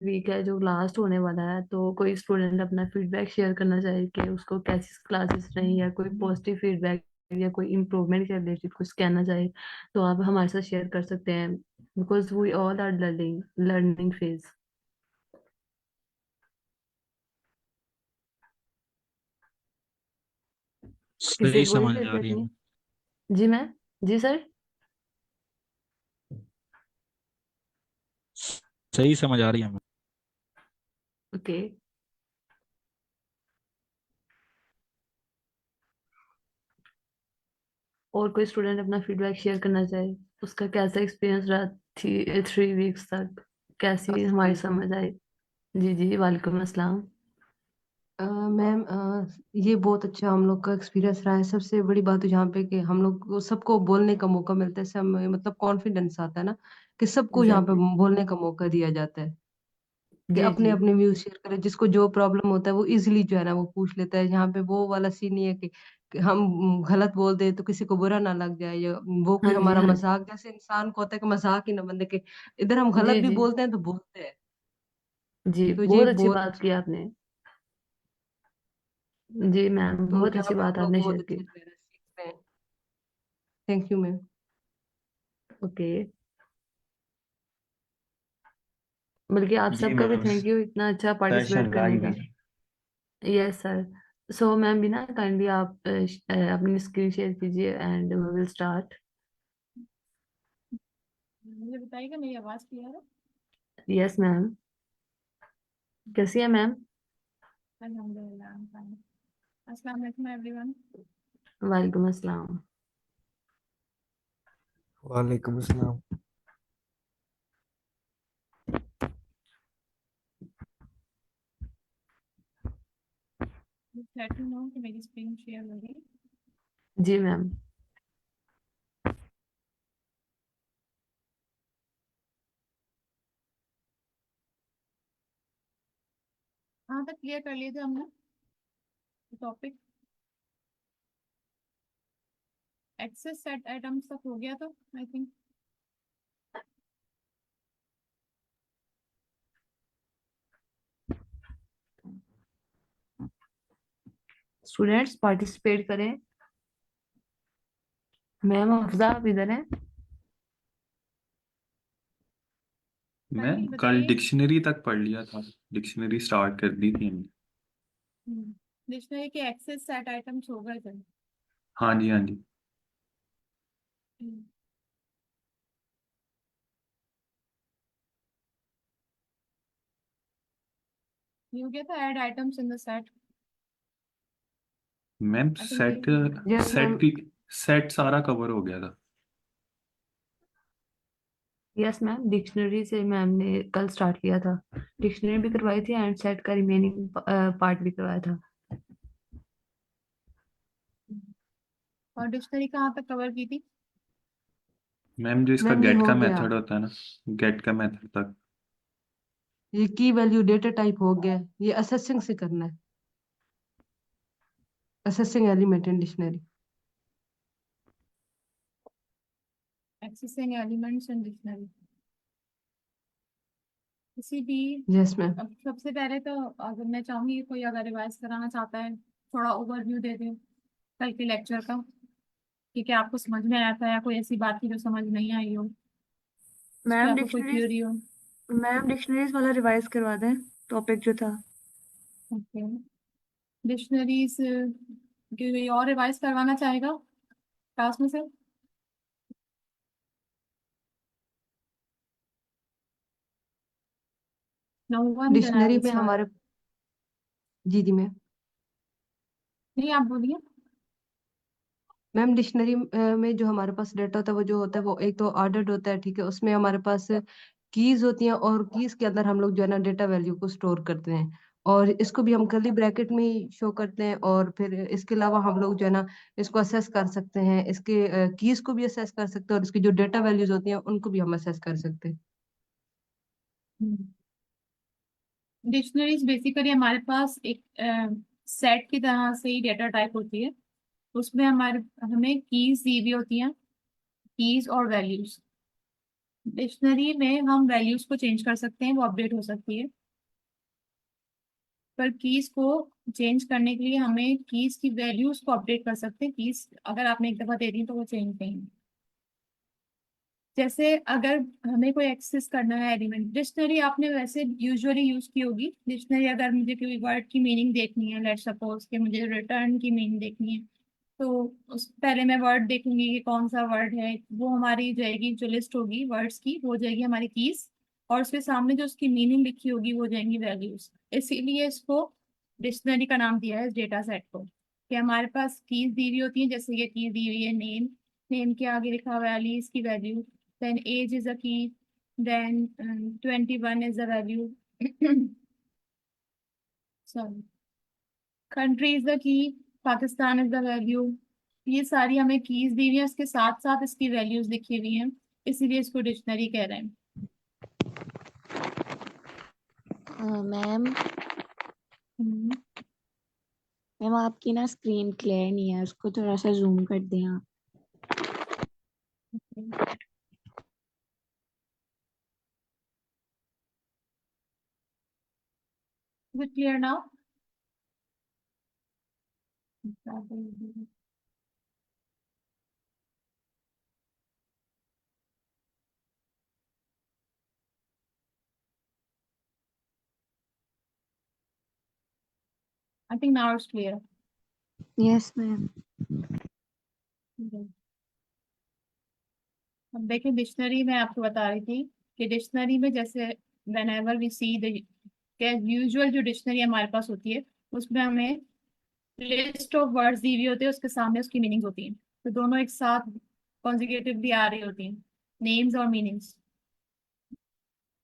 Week है जो last होने वाला है, तो कोई स्टूडेंट अपना फीडबैक शेयर करना चाहे कि उसको कैसी क्लासेस रही, या कोई पॉजिटिव फीडबैक या कोई इम्प्रूवमेंट के रिलेटेड कुछ कहना चाहे, तो आप हमारे साथ शेयर कर सकते हैं, because we all are learning learning phase. किसी सही को कोई समझ आ फीडबैक रही है नहीं? मैं। जी मैम। जी सर। सही समझ आ रही है मैं। ओके। और कोई स्टूडेंट अपना फीडबैक शेयर करना चाहे, उसका कैसा एक्सपीरियंस रहा थी 3 वीक्स तक, कैसी अस्सलाम हमारी वालेकुम। समझ आई? जी जी, वालेकुम अस्सलाम। मैम, ये बहुत अच्छा हम लोग का एक्सपीरियंस रहा है। सबसे बड़ी बात तो यहाँ पे कि हम लोग को सबको बोलने का मौका मिलता है। सब में मतलब कॉन्फिडेंस आता है ना, कि सबको यहाँ पे एग्जैक्टली। बोलने का मौका दिया जाता है कि जी अपने जी। अपने व्यूज शेयर करें। जिसको जो प्रॉब्लम होता है वो इजीली जो है ना वो पूछ लेता है। यहाँ पे वो वाला सीन नहीं है कि हम गलत बोल दे तो किसी को बुरा ना लग जाए, या वो हाँ कोई जी हमारा हाँ जी। मजाक, जैसे इंसान को होता है कि मजाक ही ना बने के इधर हम गलत जी भी जी। बोलते हैं तो बोलते हैं। जी, तो ये बहुत अच्छी बहुत बात अच्छा की है। आपने। जी मैम, तो बहुत यहाँ अच्छी पे हम बात लोग आपने बहुत शेयर अच्छे की। से सीख रहे हैं। Thank you ma'am. ओके। बल्कि आप जी सबका भी मैम, थैंक यू इतना अच्छा सेशन पार्टिसिपेट रहा करने का। इधर। Yes sir. सो मैम, बिना काइंडली आप अपनी स्क्रीन शेयर कीजिए एंड वी विल स्टार्ट। मुझे बताइएगा मेरी आवाज क्लियर है? Yes ma'am. कैसी है मैम? अल्हम्दुलिल्लाह, I'm fine. अस्सलाम वालेकुम एवरीवन। वालेकुम अस्सलाम। वालेकुम अस्सलाम। लेट मी नो कि मेरी स्क्रीन शेयर हो गई। जी मैम। कहाँ तक क्लियर कर लिए थे हमने टॉपिक? एक्सेस सेट आइटम्स तक हो गया तो आई थिंक। स्टूडेंट्स पार्टिसिपेट करें। मैम अफजा, आप इधर हैं? मैं काइंडली कल बताइए। डिक्शनरी तक पढ़ लिया था। डिक्शनरी स्टार्ट कर दी थी हमने। डिक्शनरी के एक्सेस सेट आइटम्स हो गए थे। हाँ जी, हाँ जी। हम्म, ये हो गया था add items in the set. Ma'am I think set yes set ma'am. भी सेट सारा कवर हो गया था। यस मैम, डिक्शनरी से मैम ने कल स्टार्ट किया था। डिक्शनरी भी करवाई थी एंड सेट का रिमेनिंग पार्ट भी करवाया था। और डिक्शनरी कहाँ तक कवर की थी? मैम जो इसका मैम ये गेट हो का गया। मेथड होता है ना, गेट का मेथड तक। ये की वैल्यू डेटा टाइप हो गया। ये असेसिंग से करना है। Assessing element in dictionary. Accessing elements in dictionary. किसी भी यस मैम। अब सबसे पहले तो अगर मैं चाहूंगी कोई अगर रिवाइज कराना चाहता है, थोड़ा ओवरव्यू दे दें कल के लेक्चर का, कि क्या आपको समझ में आया था या कोई ऐसी बात थी जो समझ नहीं आई हो, उस पर मैम आपको कोई डिक्शनरीज क्यूरी हो। मैम डिक्शनरीज वाला रिवाइज करवा दें, टॉपिक जो था। ओके। डिक्शनरीज कोई और रिवाइज करवाना चाहेगा क्लास में से? No one, then I dictionary will में स्टार्ट। हमारे, जी जी मैम। नहीं, आप बोलिए। मैम डिक्शनरी में जो हमारे पास डेटा होता है वो जो होता है वो एक तो ऑर्डर्ड होता है, ठीक है। उसमें हमारे पास कीज होती हैं, और कीज के अंदर हम लोग जो है ना डेटा वैल्यू को स्टोर करते हैं। और इसको भी हम कर्ली ब्रैकेट में ही शो करते हैं। और फिर इसके अलावा हम लोग जो है ना इसको असेस कर सकते हैं, इसके कीज को भी असेस कर सकते हैं, और इसकी जो डेटा वैल्यूज होती हैं उनको भी हम असेस कर सकते हैं। डिक्शनरीज बेसिकली हमारे पास एक सेट की तरह से ही डेटा टाइप होती है। उसमें हमारे हमें कीज दी हुई होती हैं, कीज और वैल्यूज। डिक्शनरी में हम वैल्यूज को चेंज कर सकते हैं, वो अपडेट हो सकती है, पर कीज को चेंज करने के लिए हमें कीज की वैल्यूज को अपडेट कर सकते हैं। कीज अगर आपने एक दफा दे दी तो वो चेंज नहीं होंगी। जैसे अगर हमें कोई एक्सेस करना है एलिमेंट, डिक्शनरी आपने वैसे यूजुअली यूज की होगी। डिक्शनरी अगर मुझे कोई वर्ड की मीनिंग देखनी है, लेट सपोज कि मुझे रिटर्न की मीनिंग देखनी है, तो उस पहले मैं वर्ड देखूंगी कि कौन सा वर्ड है, वो हमारी जाएगी, जो लिस्ट होगी वर्ड्स की वो हो जाएगी हमारी कीज, और उसके सामने जो उसकी मीनिंग लिखी होगी वो हो जाएंगी वैल्यूज। इसीलिए इसको डिक्शनरी का नाम दिया है इस डेटा सेट को, कि हमारे पास कीज दी हुई होती है। जैसे ये कीज दी हुई है नेम, नेम के आगे लिखा हुआ है अली, इसकी value, then age is a key, then 21 is the value. Sorry, country is the key, Pakistan is the value। ये सारी हमें कीज दी हुई है, उसके साथ साथ इसकी वैल्यूज लिखी हुई हैं, इसीलिए इसको डिक्शनरी कह रहे हैं। मैम हम्म, मैम आपकी ना स्क्रीन क्लियर नहीं है, उसको थोड़ा सा जूम कर दें आप। okay. Is it clear now? I think now it's clear. Yes ma'am. अब देखिए, डिक्शनरी में आपको बता रही थी कि डिक्शनरी में जैसे whenever we see the usual जो डिक्शनरी हमारे पास होती है, उसमें हमें लिस्ट ऑफ वर्ड्स दी हुई होती है, उसके सामने उसकी मीनिंग्स होती हैं, तो दोनों एक साथ कॉन्जिक्यूटिवली आ रही होती हैं, नेम्स और मीनिंग्स,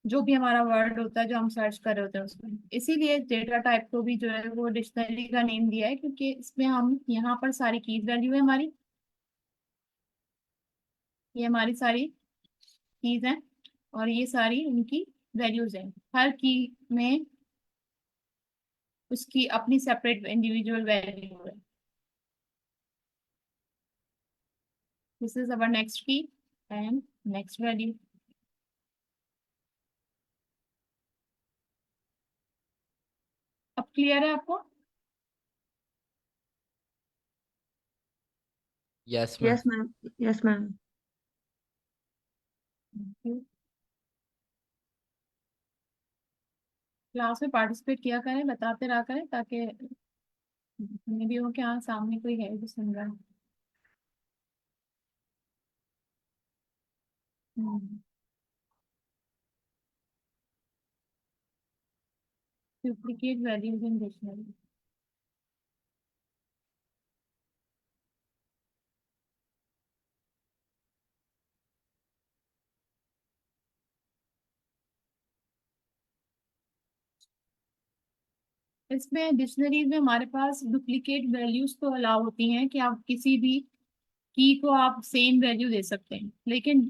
जो भी हमारा वर्ड होता है जो हम सर्च कर रहे होते हैं उसमें। इसीलिए डेटा टाइप को भी जो है वो डिक्शनरी का नेम दिया है, क्योंकि इसमें हम यहाँ पर सारी कीज वैल्यू है हमारी, ये हमारी सारी कीज हैं और ये सारी उनकी वैल्यूज हैं। हर की में उसकी अपनी सेपरेट इंडिविजुअल वैल्यू है। दिस इज अवर नेक्स्ट की एंड नेक्स्ट वैल्यू। अब क्लियर है आपको? Yes ma'am. Yes ma'am. Yes ma'am. Class में पार्टिसिपेट किया करें, बताते रहा करें, ताकि हमें भी हो कि हाँ सामने कोई है जो सुन रहा है। Duplicate values in dictionary. इसमें डिक्शनरीज में हमारे पास डुप्लीकेट वैल्यूज तो अलाउ होती हैं कि आप किसी भी की को आप सेम वैल्यू दे सकते हैं, लेकिन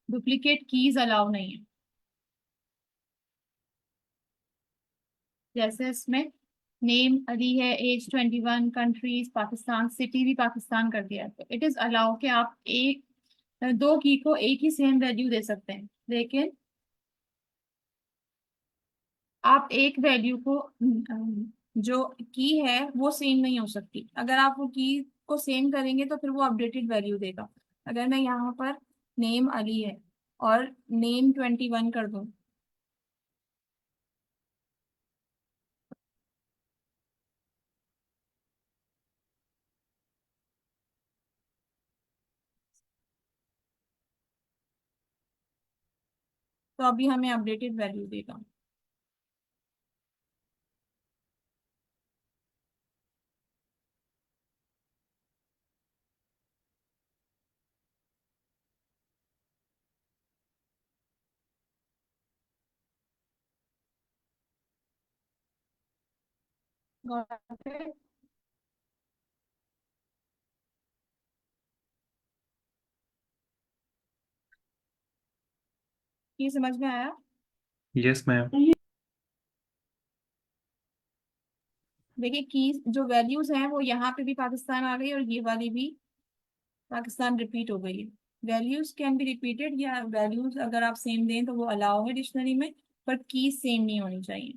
डुप्लीकेट कीज अलाउ नहीं है। जैसे इसमें नेम अली है, एज 21, कंट्रीज पाकिस्तान, सिटी भी पाकिस्तान कर दिया है, तो इट इज अलाउ कि आप एक दो की को एक ही सेम वैल्यू दे सकते हैं, लेकिन आप एक वैल्यू को जो की है वो सेम नहीं हो सकती। अगर आप वो की को सेम करेंगे तो फिर वो अपडेटेड वैल्यू देगा। अगर मैं यहाँ पर नेम अली है और नेम 21 कर दूं, तो अभी हमें अपडेटेड वैल्यू देगा। Got it? ये समझ में आया? Yes ma'am. देखिए की जो वैल्यूज हैं वो यहाँ पे भी पाकिस्तान आ गई और ये वाली भी पाकिस्तान रिपीट हो गई है। वैल्यूज कैन बी रिपीटेड, या वैल्यूज अगर आप सेम दें तो वो अलाउ है डिक्शनरी में, पर की सेम नहीं होनी चाहिए।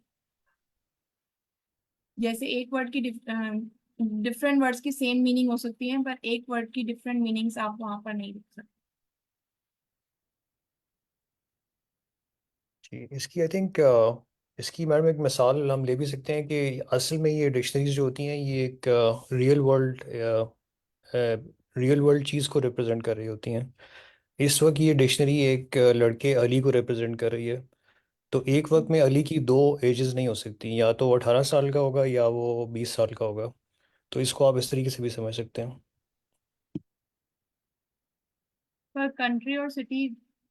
जैसे एक वर्ड की डिफरेंट वर्ड्स की सेम मीनिंग हो सकती है, पर एक वर्ड की डिफरेंट मीनिंग्स आप वहां पर नहीं लिख सकते। जी, इसकी आई थिंक इसकी मैडम एक मिसाल हम ले भी सकते हैं कि असल में ये डिक्शनरीज जो होती हैं ये एक रियल वर्ल्ड चीज़ को रिप्रेजेंट कर रही होती हैं। इस वक्त ये डिक्शनरी एक लड़के अली को रिप्रेजेंट कर रही है। तो एक वक्त में अली की दो एजेस नहीं हो सकती, या तो वो 18 साल का होगा या वो 20 साल का होगा। तो इसको आप इस तरीके से भी समझ सकते हैं। पर कंट्री और सिटी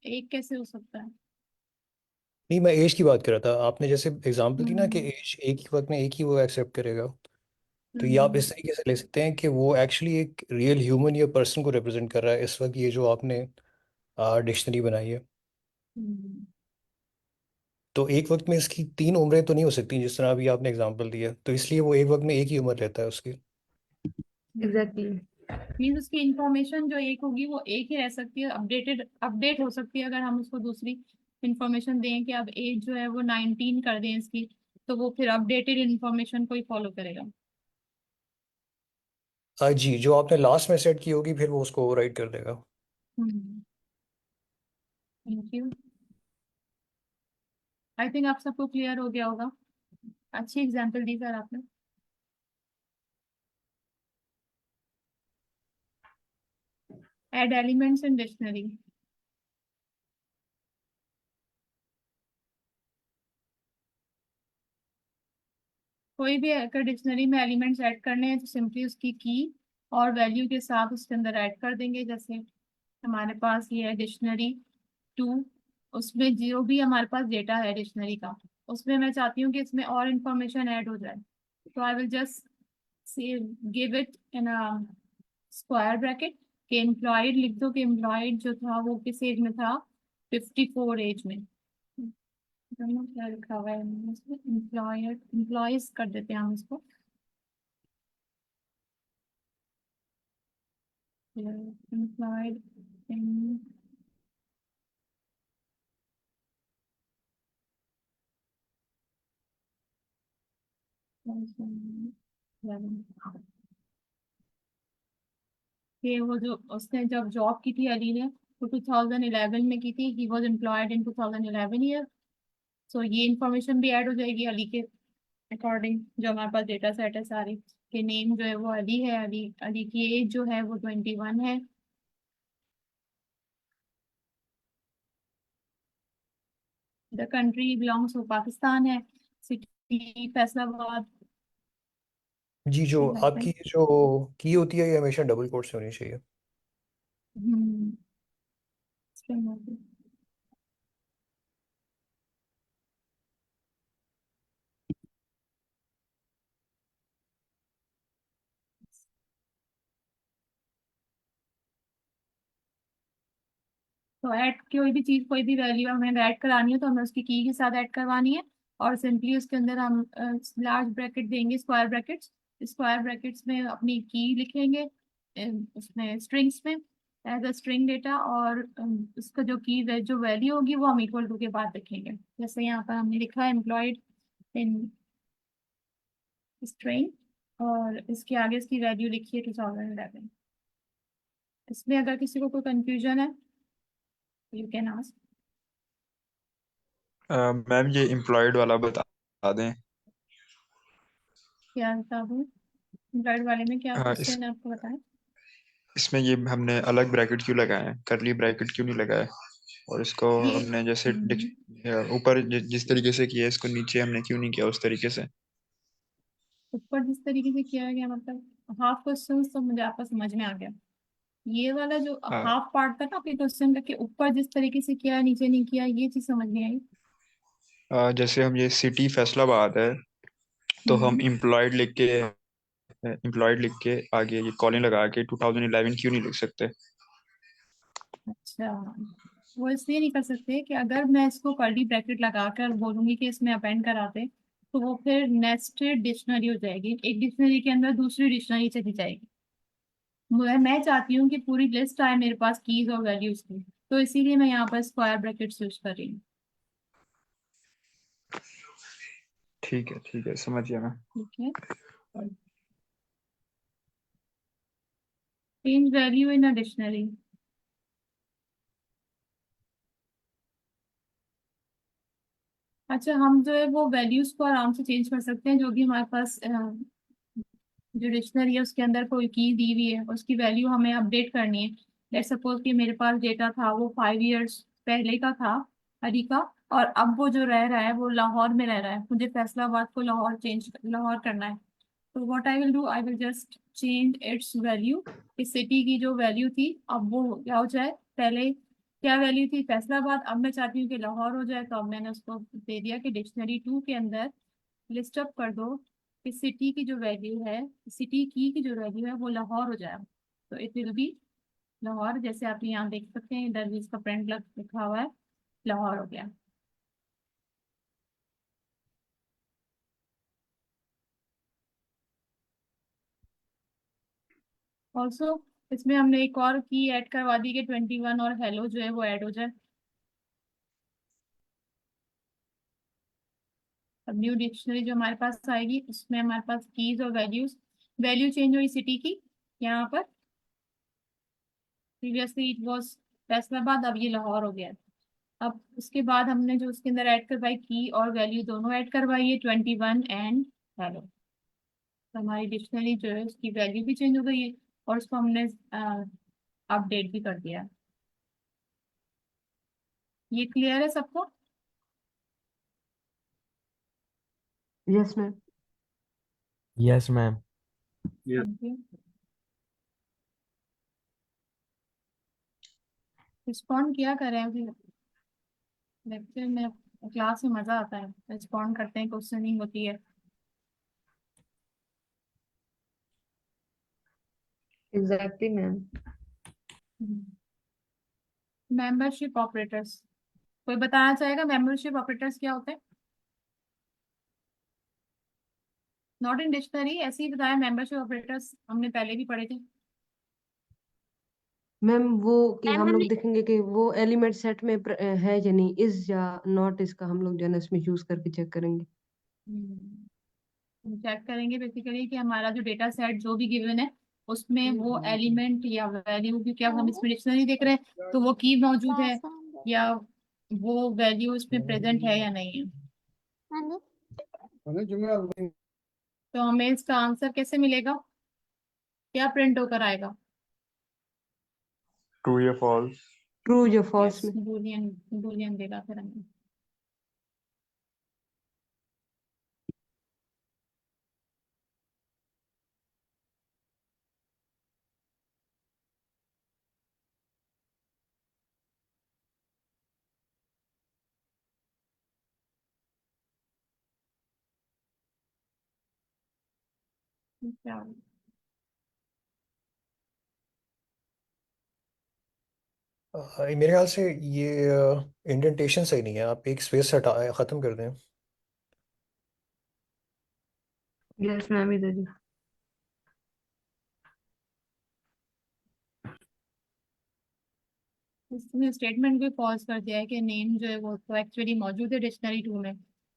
एक कैसे हो सकता है? नहीं, मैं एज की बात कर रहा था। आपने जैसे एग्जांपल दी ना कि हम्म। एज एक ही वक्त में एक ही वो एक्सेप्ट करेगा। तो ये आप हम्म। इस तरीके से ले सकते हैं कि वो एक्चुअली एक रियल ह्यूमन या पर्सन को रिप्रेजेंट कर रहा है इस वक्त, ये जो आपने डिक्शनरी बनाई है। हम्म। तो एक वक्त में इसकी तीन उम्रें तो नहीं हो सकती जिस तरह अभी आपने एग्जांपल दिया, तो इसलिए वो एक वक्त में एक ही उम्र रहता है उसकी। एग्जैक्टली। मीन्स उसकी इंफॉर्मेशन जो एक होगी वो एक ही रह सकती है, अपडेट हो सकती है। अगर हम उसको दूसरी इंफॉर्मेशन दें कि अब एज जो है वो 19 कर दें इसकी, तो वो फिर अपडेटेड इंफॉर्मेशन को ही फॉलो करेगा। जी, जो आपने लास्ट में सेट की होगी फिर वो उसको ओवरराइड कर देगा। Thank you. आई थिंक आप सबको क्लियर हो गया होगा। अच्छी एग्जाम्पल दी सर आपने। Add elements in dictionary. कोई भी अगर डिक्शनरी में एलिमेंट्स ऐड करने हैं तो सिंपली उसकी की और वैल्यू के साथ उसके अंदर ऐड कर देंगे। जैसे हमारे पास ये है डिक्शनरी 2, उसमें जो भी हमारे पास डेटा है डिक्शनरी का, उसमें मैं चाहती हूँ कि इसमें और इंफॉर्मेशन ऐड हो जाए, तो I will just give it in a square bracket के एम्प्लॉयड लिख दो, कि एम्प्लॉयड जो था वो किस एज में था, 54 एज में। दोनों क्या लिखा हुआ है एम्प्लॉयड, एम्प्लॉयज कर देते हैं हम इसको। Employed in 2011। कि वो जो उसने जब जॉब की थी अली ने, वो 2011 में की थी। He was employed in 2011 year. So ये इंफॉर्मेशन भी ऐड हो जाएगी अली के अकॉर्डिंग, जो हमारे पास डेटा सेट है सारी, के नेम जो है वो अली है, अली अली की एज जो है वो 21 है। The country belongs to Pakistan है। सिटी फैसलाबाद। जी, जो आपकी जो की होती है ये हमेशा डबल कोट से होनी चाहिए। हम्म। तो ऐड कोई भी चीज, कोई भी वैल्यू हमें ऐड करानी है तो हमें उसकी की के साथ ऐड करवानी है, और सिंपली उसके अंदर हम लार्ज ब्रैकेट देंगे, स्क्वायर ब्रैकेट्स। स्क्वायर ब्रैकेट्स में अपनी की लिखेंगे, उसमें स्ट्रिंग्स में एज अ स्ट्रिंग डेटा, और उसका जो की जो वैल्यू होगी वो हम इक्वल टू के बाद लिखेंगे। जैसे यहाँ पर हमने लिखा है एम्प्लॉयड इन स्ट्रिंग, और इसके आगे इसकी वैल्यू लिखी है 2011। इसमें अगर किसी को कोई कंफ्यूजन है यू कैन आस्क। मैम ये एम्प्लॉयड वाला बता दें। क्या बता दूँ? एंड्रॉइड वाले में क्या इस क्वेश्चन है आपको बताएं। इसमें ये हमने अलग ब्रैकेट क्यों लगाए हैं, करली ब्रैकेट क्यों नहीं लगाए, और इसको ये हमने जैसे ऊपर जिस तरीके से किया है इसको नीचे हमने क्यों नहीं किया उस तरीके से। ऊपर जिस तरीके से किया गया, मतलब हाफ क्वेश्चन तो मुझे आपका समझ में आ गया। ये वाला जो हाँ, हाफ पार्ट था ना आपके क्वेश्चन का, कि ऊपर जिस तरीके से किया नीचे नहीं किया, ये चीज समझ नहीं आई। जैसे हम ये सिटी फैसलाबाद है तो हम हम्म। एम्प्लॉयड लिख के आगे ये कॉलन लगा के 2011 क्यों नहीं लिख सकते। अच्छा, वो इसलिए नहीं कर सकते कि अगर मैं इसको कर्ली ब्रैकेट लगाकर बोलूंगी कि इसमें अपेंड कराते, तो वो फिर नेस्टेड डिक्शनरी हो जाएगी, एक डिक्शनरी के अंदर दूसरी डिक्शनरी चली जाएगी। मैं चाहती हूँ कि पूरी लिस्ट आए मेरे पास कीज और वैल्यूज की, तो इसीलिए मैं यहाँ पर स्क्वायर ब्रैकेट्स यूज कर रही हूँ। ठीक है, समझ गया मैं। ठीक है, change value in a dictionary. अच्छा, हम जो है वो वैल्यूज को आराम से चेंज कर सकते हैं, जो भी हमारे पास जो डिक्शनरी है उसके अंदर कोई की दी हुई है, उसकी वैल्यू हमें अपडेट करनी है। लेट्स सपोज कि मेरे पास डेटा था वो 5 years पहले का था हरी का, और अब वो जो रह रहा है वो लाहौर में रह रहा है, मुझे फैसलाबाद को लाहौर करना है। तो what I will do, I will just change it's value. इस सिटी की जो वैल्यू थी अब वो क्या हो जाए, पहले क्या वैल्यू थी फैसलाबाद, अब मैं चाहती हूँ कि लाहौर हो जाए, तो अब मैंने उसको दे दिया कि डिक्शनरी 2 के अंदर लिस्ट अप कर दो कि सिटी की जो वैल्यू है, सिटी की जो वैल्यू है वो लाहौर हो जाए। तो इट विल बी लाहौर, जैसे आप यहाँ देख सकते हैं इधर भी इसका प्रिंट लिखा हुआ है, लाहौर हो गया। ऑल्सो इसमें हमने एक और की ऐड करवा दी कि 21 और हेलो जो है वो ऐड हो जाए। अब न्यू डिक्शनरी जो हमारे पास आएगी उसमें हमारे पास कीज और वैल्यूज, वैल्यू चेंज हुई सिटी की यहाँ पर, प्रीवियसली इट वाज फैसलाबाद, अब ये लाहौर हो गया। अब उसके बाद हमने जो उसके अंदर ऐड करवाई की और वैल्यू दोनों ऐड करवाई है, 21 एंड हेलो। तो हमारी डिक्शनरी जो है उसकी वैल्यू भी चेंज हो गई है और उसको हमने अपडेट भी कर दिया। ये क्लियर है सबको? Yes ma'am. Yes ma'am. ये थैंक यू। रिस्पॉन्ड किया करें अभी लेक्चर में, क्लास में मजा आता है, रिस्पॉन्ड करते हैं, क्वेश्चनिंग होती है। Exactly ma'am. मेंबरशिप ऑपरेटर्स, कोई बताना चाहेगा मेंबरशिप ऑपरेटर्स क्या होते हैं? नॉट इन डिक्शनरी, ऐसे ही बताया, मेंबरशिप ऑपरेटर्स हमने पहले भी पढ़े थे। मैम वो कि मैम हम लोग हमने देखेंगे कि वो एलिमेंट सेट में है या नहीं, इज या नॉट, इसका हम लोग जो है ना इसमें यूज करके चेक करेंगे। हम चेक करेंगे बेसिकली कि हमारा जो डेटा सेट जो भी गिवन है उसमें वो एलिमेंट या वैल्यू, क्योंकि अब हम इसमें डिक्शनरी देख रहे हैं तो वो की मौजूद है या वो वैल्यू इसमें प्रेजेंट है या नहीं है। तो हमें इसका आंसर कैसे मिलेगा, क्या प्रिंट होकर आएगा? ट्रू या फॉल्स? ट्रू या यस, फॉल्स में। बूलियन, बूलियन देगा फिर हमें। क्या मेरे ख्याल से ये इंडेंटेशन सही नहीं है, आप एक स्पेस हटा ख़त्म कर दें। यस मैम, इधर ही। इसने स्टेटमेंट भी पॉज कर दिया है कि नेम जो है वो तो एक्चुअली मौजूद है डिक्शनरी 2 में,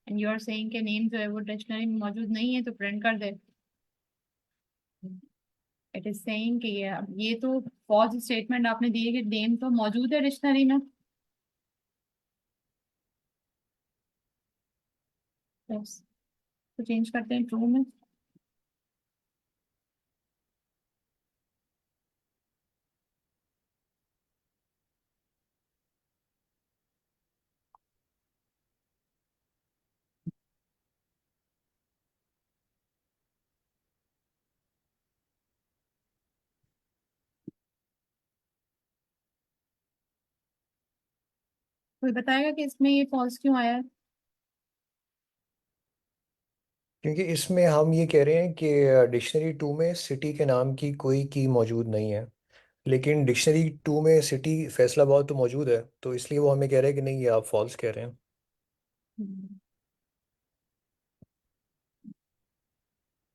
एंड यू आर सेइंग कि नेम जो है वो डिक्शनरी में मौजूद नहीं है, तो प्रिंट कर दे। इट इज सेइंग कि ये तो पॉज स्टेटमेंट आपने दी है कि नेम तो मौजूद है डिक्शनरी में। यस, तो चेंज करते हैं ट्रू में। कोई बताएगा कि इसमें ये फॉल्स क्यों आया है? क्योंकि इसमें हम ये कह रहे हैं कि डिक्शनरी 2 में सिटी के नाम की कोई की मौजूद नहीं है, लेकिन डिक्शनरी 2 में सिटी फैसलाबाद तो मौजूद है, तो इसलिए वो हमें कह रहे हैं कि नहीं, ये आप फॉल्स कह रहे हैं।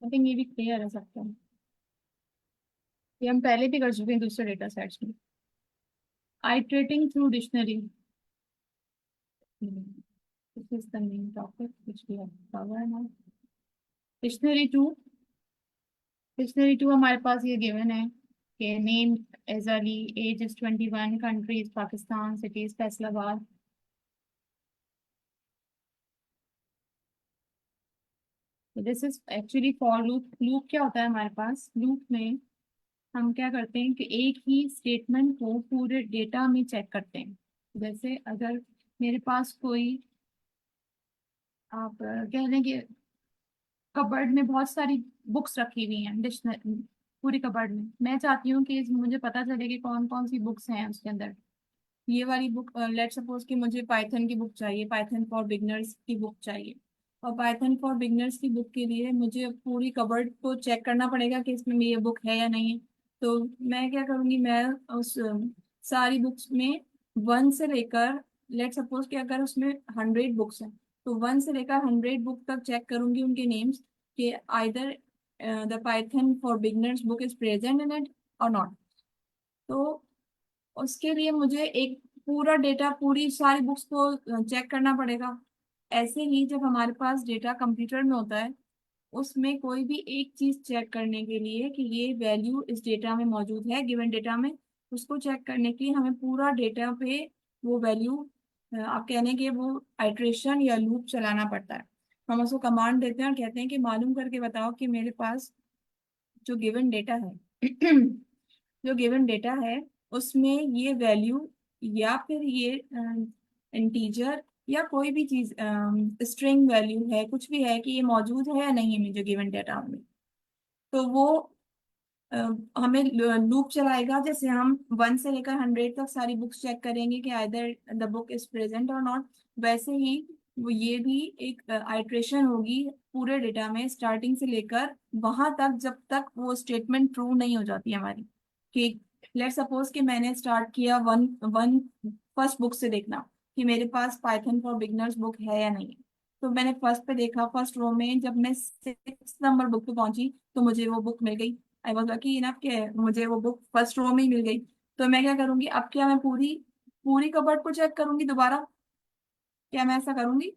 आई थिंक ये भी क्लियर है सबको। ये हम पहले भी कर चुके हैं दूसरे डेटा सेट्स में। Iterating through dictionary, this is the main topic which we have covered now. Dictionary टू हमारे पास ये गिवन है कि name is Ali, age is 21, country is Pakistan, city is Faisalabad. This is actually for loop. Loop क्या होता है हमारे पास? लूप में हम क्या करते हैं कि एक ही स्टेटमेंट को पूरे डेटा में चेक करते हैं। जैसे अगर मेरे पास कोई, आप कह लें कि कबर्ड में बहुत सारी बुक्स रखी हुई हैं, डिक्शनरी पूरी कबर्ड में, मैं चाहती हूँ कि मुझे पता चले कि कौन कौन सी बुक्स हैं उसके अंदर। ये वाली बुक, लेट सपोज कि मुझे पाइथन की बुक चाहिए, पाइथन फॉर बिगनर्स की बुक चाहिए। और पाइथन फॉर बिगनर्स की बुक के लिए मुझे पूरी कबर्ड को चेक करना पड़ेगा कि इसमें ये बुक है या नहीं है। तो मैं क्या करूँगी, मैं उस सारी बुक्स में वन से लेकर, लेट सपोज कि अगर उसमें 100 बुक्स हैं, तो 1 से लेकर 100 बुक तक चेक करूंगी उनके नेम्स, कि either the Python for beginners book is present in it और नॉट। तो उसके लिए मुझे एक पूरा डेटा, पूरी सारी बुक्स को चेक करना पड़ेगा। ऐसे ही जब हमारे पास डेटा कंप्यूटर में होता है, उसमें कोई भी एक चीज चेक करने के लिए कि ये वैल्यू इस डेटा में मौजूद है, गिवन डेटा में, उसको चेक करने के लिए हमें पूरा डेटा पे वो वैल्यू, आप कहने के वो आइट्रेशन या लूप चलाना पड़ता है। हम उसको कमांड देते हैं और कहते हैं कि मालूम करके बताओ कि मेरे पास जो गिवन डेटा है जो गिवन डेटा है उसमें ये वैल्यू, या फिर ये इंटीजर या कोई भी चीज, स्ट्रिंग वैल्यू है, कुछ भी है, कि ये मौजूद है या नहीं है जो गिवन डेटा में। तो वो अ, हमें लूप चलाएगा। जैसे हम 1 से लेकर 100 तक सारी बुक्स चेक करेंगे कि either the book is present और नॉट, वैसे ही वो ये भी एक आइट्रेशन होगी पूरे डेटा में, स्टार्टिंग से लेकर वहां तक जब तक वो स्टेटमेंट ट्रू नहीं हो जाती हमारी। कि लेट सपोज कि मैंने स्टार्ट किया वन वन फर्स्ट बुक से देखना कि मेरे पास पाइथन फॉर बिगनर्स बुक है या नहीं है। तो मैंने फर्स्ट पे देखा, फर्स्ट रो में, जब मैं 6 नंबर बुक पे पहुंची तो मुझे वो बुक मिल गई। आई वॉज लकी इनफ कि मुझे वो बुक फर्स्ट रो में ही मिल गई। तो मैं क्या करूंगी, अब क्या मैं पूरी पूरी कबर्ड को चेक करूंगी दोबारा? क्या मैं ऐसा करूंगी?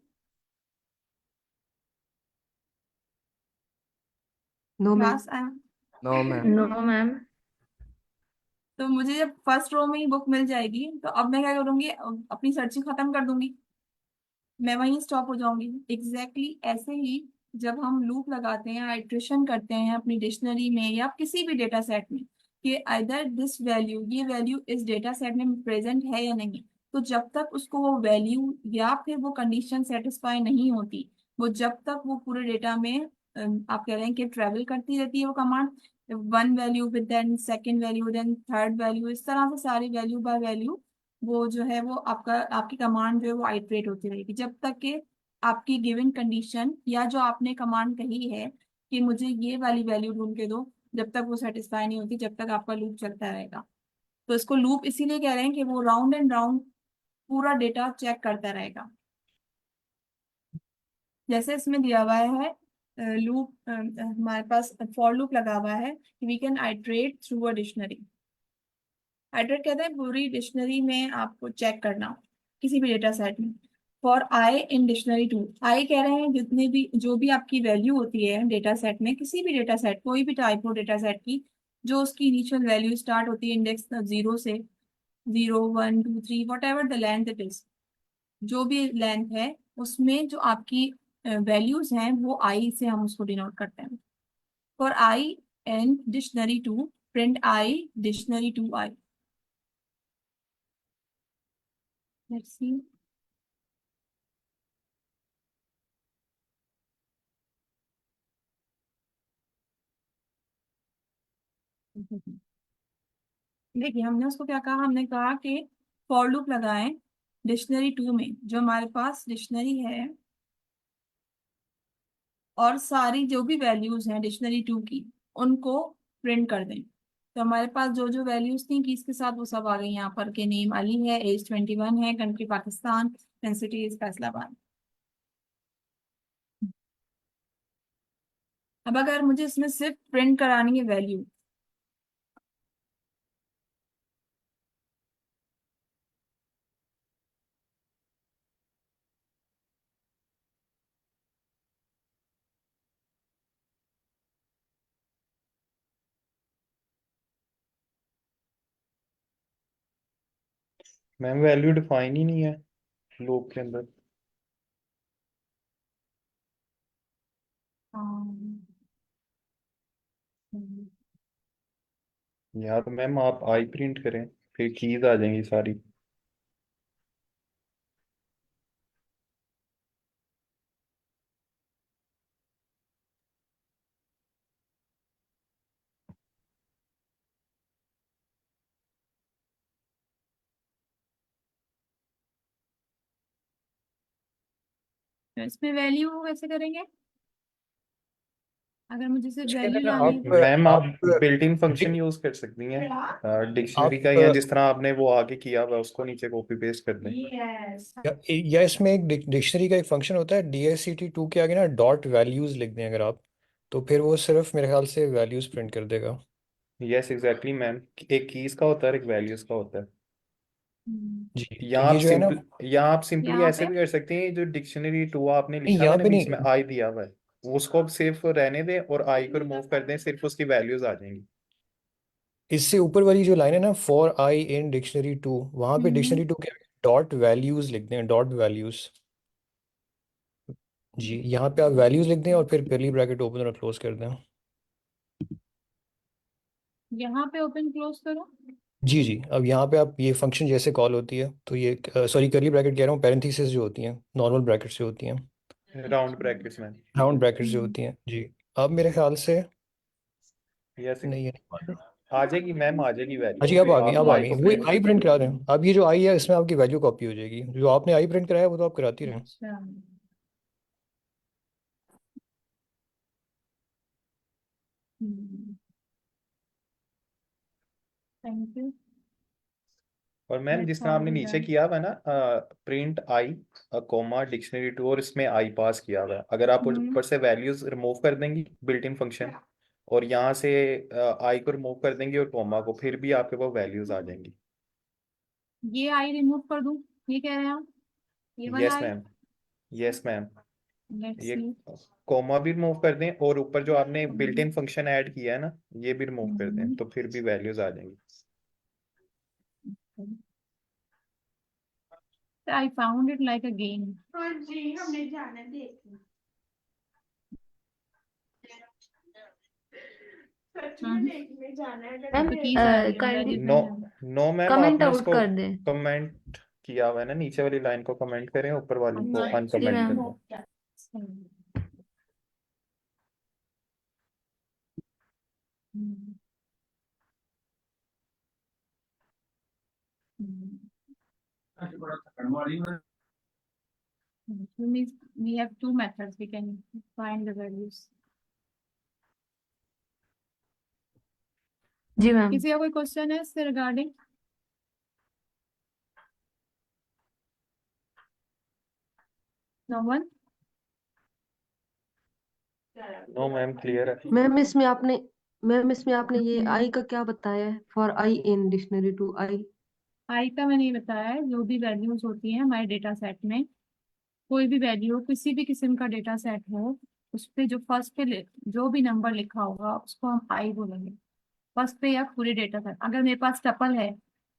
No ma'am. क्लास आया? No ma'am. No ma'am. तो मुझे जब फर्स्ट रो में ही बुक मिल जाएगी तो अब मैं क्या करूंगी, अपनी सर्चिंग खत्म कर दूंगी, मैं वहीं स्टॉप हो जाऊंगी। एग्जैक्टली ऐसे ही जब हम लूप लगाते हैं, आइट्रेशन करते हैं अपनी डिक्शनरी में या किसी भी डेटा सेट में, कि आइदर दिस वैल्यू, ये वैल्यू इस डेटा सेट में प्रेजेंट है या नहीं, तो जब तक उसको वो वैल्यू या फिर वो कंडीशन सेटिस्फाई नहीं होती, वो जब तक वो पूरे डेटा में, आप कह रहे हैं कि ट्रेवल करती रहती है वो command, one value with then second value then third value, इस तरह से सारी वैल्यू बाय वैल्यू वो जो है वो आपकी कमांड जो है वो आइटरेट होती रहेगी, जब तक कि आपकी गिवन कंडीशन या जो आपने कमांड कही है कि मुझे ये वाली वैल्यू ढूंढ के दो, जब तक वो सेटिस्फाई नहीं होती, जब तक आपका लूप चलता रहेगा। तो इसको लूप इसीलिए कह रहे हैं कि वो राउंड एंड राउंड पूरा डेटा चेक करता रहेगा। जैसे इसमें दिया हुआ है लूप, हमारे पास फॉर लूप लगा हुआ है कि we can iterate through a dictionary. Iterate कहते हैं पूरी डिक्शनरी में आपको चेक करना, किसी भी डेटा सेट में। For I in dictionary two, I कह रहे हैं जितने भी, जो भी आपकी वैल्यू होती है डेटा सेट में, किसी भी डेटा सेट, कोई भी टाइप हो डेटा सेट की, जो उसकी इनिशियल वैल्यू स्टार्ट होती है इंडेक्स 0 से, 0 1 2 3 what ever the length it is, जो भी लेंथ है, उसमें जो आपकी वैल्यूज हैं वो आई से हम उसको डिनोट करते हैं। For I and dictionary two, print I dictionary two I. Let's see. देखिए हमने उसको क्या कहा, हमने कहा कि फॉर लूप लगाएं डिक्शनरी टू में, जो हमारे पास डिक्शनरी है, और सारी जो भी वैल्यूज हैं डिक्शनरी टू की उनको प्रिंट कर दें। तो हमारे पास जो जो वैल्यूज थी किसके साथ, वो सब आ गई यहाँ पर, के नेम अली है, एज 21 है, country Pakistan, city is Faisalabad. अब अगर मुझे इसमें सिर्फ प्रिंट करानी है वैल्यू, मैम वैल्यू डिफाइन ही नहीं है लूप के अंदर। या तो मैम आप आई प्रिंट करें, फिर कीज आ जाएंगी सारी। तो इसमें वैल्यू कैसे करेंगे? अगर मुझे सिर्फ इसके वैल्यू अंदर लानी आप है मैम आप आप built in function Dick- use कर सकती हैं डिक्शनरी का, आप या जिस तरह आपने वो आगे किया हुआ है, उसको नीचे कॉपी पेस्ट कर दें। या इसमें एक डिक्शनरी का एक फंक्शन होता है, DICT2 के आगे ना डॉट वैल्यूज लिख दें अगर आप, तो फिर वो सिर्फ मेरे ख्याल से वैल्यूज प्रिंट कर देगा। यस एग्जैक्टली मैम, एक कीज का होता है और एक वैल्यूज का होता है। जी, तो यहाँ ये आप जो है ना, सिंपली यहाँ ऐसे पे। भी कर सकते हैं, जो डिक्शनरी टू आपने नहीं लिखा हुआ है यहाँ ना, पे बीच में नहीं, आई दिया हुआ है, उसको अब सिर्फ रहने दें और आई को रिमूव कर दें, सिर्फ उसकी वैल्यूज आ जाएंगी। इससे ऊपर वाली जो लाइन है ना, फॉर आई इन डिक्शनरी 2, वहां पे हम्म डिक्शनरी 2 के आगे डॉट वैल्यूज लिख दें, डॉट वैल्यूज। जी, यहाँ पे आप वैल्यूज लिख दें और फिर कर्ली ब्रैकेट ओपन और क्लोज कर दें। यहाँ पे ओपन क्लोज करो। जी जी, अब यहाँ पे आप ये फंक्शन जैसे कॉल होती है तो ये, सॉरी कर्ली ब्रैकेट कह रहा हूँ, पैरेंथेसिस जो होती हैं, नॉर्मल ब्रैकेट से होती हैं, राउंड ब्रैकेट्स में। राउंड ब्रैकेट जो हम्म, होती हैं जी। अब मेरे ख्याल से यस नहीं, ये नहीं आ रही। आ जाएगी मैम, आ जाएगी हाँ जी, वैल्यू, अब आ गई, आप अब आ आई गई, को वही प्रिंट आई कर प्रिंट दें। करा रहे हैं। अब ये जो आई है इसमें आपकी वैल्यू कॉपी हो जाएगी, जो आपने आई प्रिंट कराया वो तो आप कराती रहें। अच्छा। Thank you. और मैम जिस दैट्स तरह ऑल आपने वी नीचे डन। किया हुआ है ना, print I comma dictionary two, और इसमें आई पास किया हुआ है, अगर आप हम्म ऊपर से वैल्यूज रिमूव कर देंगी बिल्ट इन फंक्शन, और यहाँ से आई को रिमूव कर देंगी और कॉमा को, फिर भी आपके पास वैल्यूज आ जाएंगी। ये आई रिमूव कर दूं, ये कह रहे हैं आप? ये वाला yes I. Ma'am, yes ma'am, let's ये सी। कॉमा भी रिमूव कर दें, और ऊपर जो आपने बिल्ट इन फंक्शन ऐड किया है ना, ये भी रिमूव कर दें, तो फिर भी वैल्यूज आ जाएंगी। I found it like a game. Ma'am तो कीज आ रही है, काइंडली वैल्यूज नो, नहीं आ रही। नो मैम, कमेंट आपने आउट उसको कर दें। कमेंट किया हुआ है ना, नीचे वाली लाइन को कमेंट करें, ऊपर वाली को अच्छा। जी अनकमेंट कर मैम। दें। सही। हम्म, हम्म। So means we have two methods. We can find the values. जी मैम। किसी का कोई क्वेश्चन है इससे regarding? No one. No ma'am, clear है। मैम इसमें आपने ये आई का क्या बताया है, for I in dictionary two I? I का मैंने ये बताया है, जो भी वैल्यूज होती हैं हमारे डेटा सेट में, कोई भी वैल्यू किसी भी किस्म का डेटा सेट हो, उस पे जो फर्स्ट पे जो भी नंबर लिखा होगा उसको हम आई बोलेंगे। फर्स्ट पे या पूरे डेटा सेट, अगर मेरे पास टपल है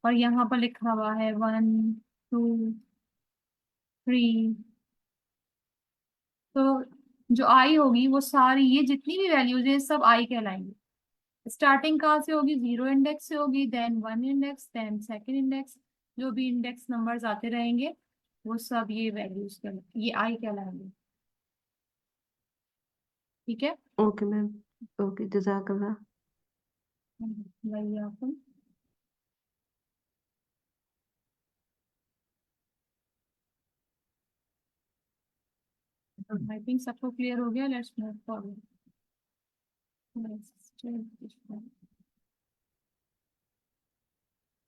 और यहाँ पर लिखा हुआ है 1 2 3, तो जो आई होगी वो सारी, ये जितनी भी वैल्यूज है सब आई कहलाएंगी। स्टार्टिंग कहाँ से होगी? 0 इंडेक्स से होगी, then 1 index, then second index. जो भी इंडेक्स नंबर्स आते रहेंगे वो सब ये वैल्यूज ये आई कहलाएंगे। ठीक है। ओके मैम, ओके, जजाकल्लाह। वही आपको। आई थिंक सबको क्लियर हो गया। Let's move forward.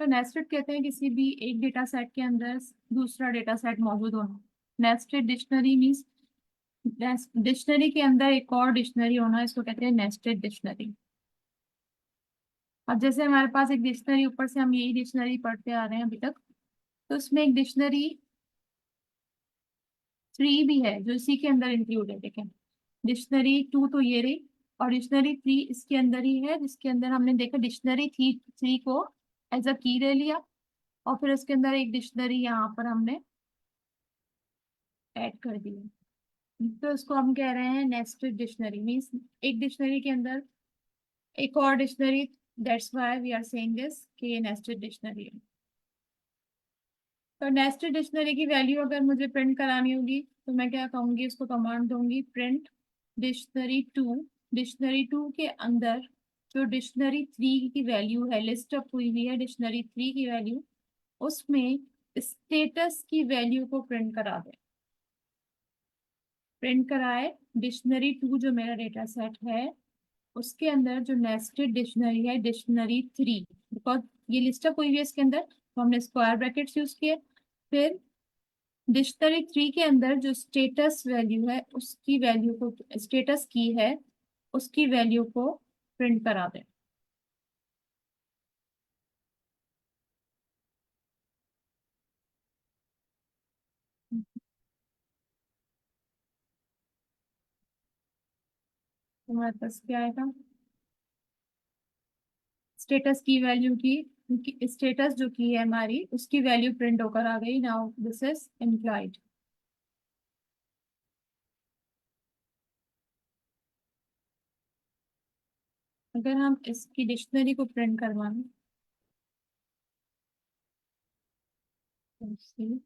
तो नेस्टेड कहते हैं किसी भी एक डेटा सेट के अंदर दूसरा डेटा सेट मौजूद होना। नेस्टेड डिक्शनरी मीन्स डिक्शनरी के अंदर एक और डिक्शनरी होना, इसको कहते हैं नेस्टेड डिक्शनरी। अब जैसे हमारे पास एक डिक्शनरी, ऊपर से हम यही डिक्शनरी पढ़ते आ रहे हैं अभी तक, तो इसमें एक डिक्शनरी 3 भी है जो इसी के अंदर इंक्लूड है। देखें, डिक्शनरी 2 तो ये रही, और डिक्शनरी 3 इसके अंदर ही है, जिसके अंदर हमने देखा डिक्शनरी 3 को एज अ की ले लिया, और फिर इसके अंदर एक डिक्शनरी यहाँ पर हमने ऐड कर दी है। तो इसको हम कह रहे हैं नेस्टेड डिक्शनरी। मीन्स एक डिक्शनरी के अंदर एक और dictionary, that's why we are saying this कि ये नेस्टेड डिक्शनरी है। तो नेस्टेड डिक्शनरी की वैल्यू अगर मुझे प्रिंट करानी होगी तो मैं क्या कहूँगी, इसको कमांड दूंगी print dictionary two. Dictionary two के अंदर जो डिक्शनरी थ्री की वैल्यू है, लिस्ट अप हुई हुई है डिक्शनरी थ्री की वैल्यू, उसमें स्टेटस की वैल्यू को प्रिंट करा दे। प्रिंट कराए डिक्शनरी टू जो मेरा डेटा सेट है उसके अंदर जो नेस्टेड डिक्शनरी है डिक्शनरी थ्री, बिकॉज ये लिस्ट अप हुई हुई है इसके अंदर, तो हमने स्क्वायर ब्रैकेट्स यूज किए। फिर डिक्शनरी थ्री के अंदर जो स्टेटस वैल्यू है उसकी वैल्यू को, स्टेटस की है उसकी वैल्यू को प्रिंट करा दें। हमारे पास क्या आएगा, स्टेटस की वैल्यू की स्टेटस जो की है हमारी उसकी वैल्यू प्रिंट होकर आ गई। Now this is employed. अगर हम इसकी डिक्शनरी को प्रिंट करवाएं तो see,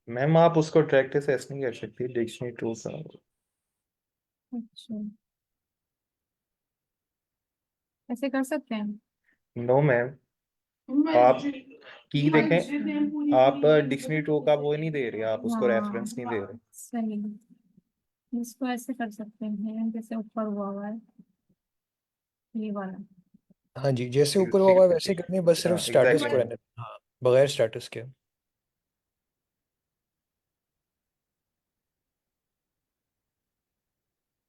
मैम आप उसको डायरेक्ट से ऐसे नहीं कर सकती डिक्शनरी टू का। अच्छा ऐसे कर सकते हैं। नो मैम, आप की देखें, आप डिक्शनरी टू का वो नहीं दे रहे, आप उसको रेफरेंस नहीं दे रहे। सही, इसको ऐसे कर सकते हैं जैसे ऊपर हुआ है ये वाला। हाँ जी, जैसे ऊपर हुआ हुआ है वैसे करनी है, बस सिर्फ हाँ स्टेटस को एग्जैक्टली। रहने देना। हाँ, बगैर स्टेटस के।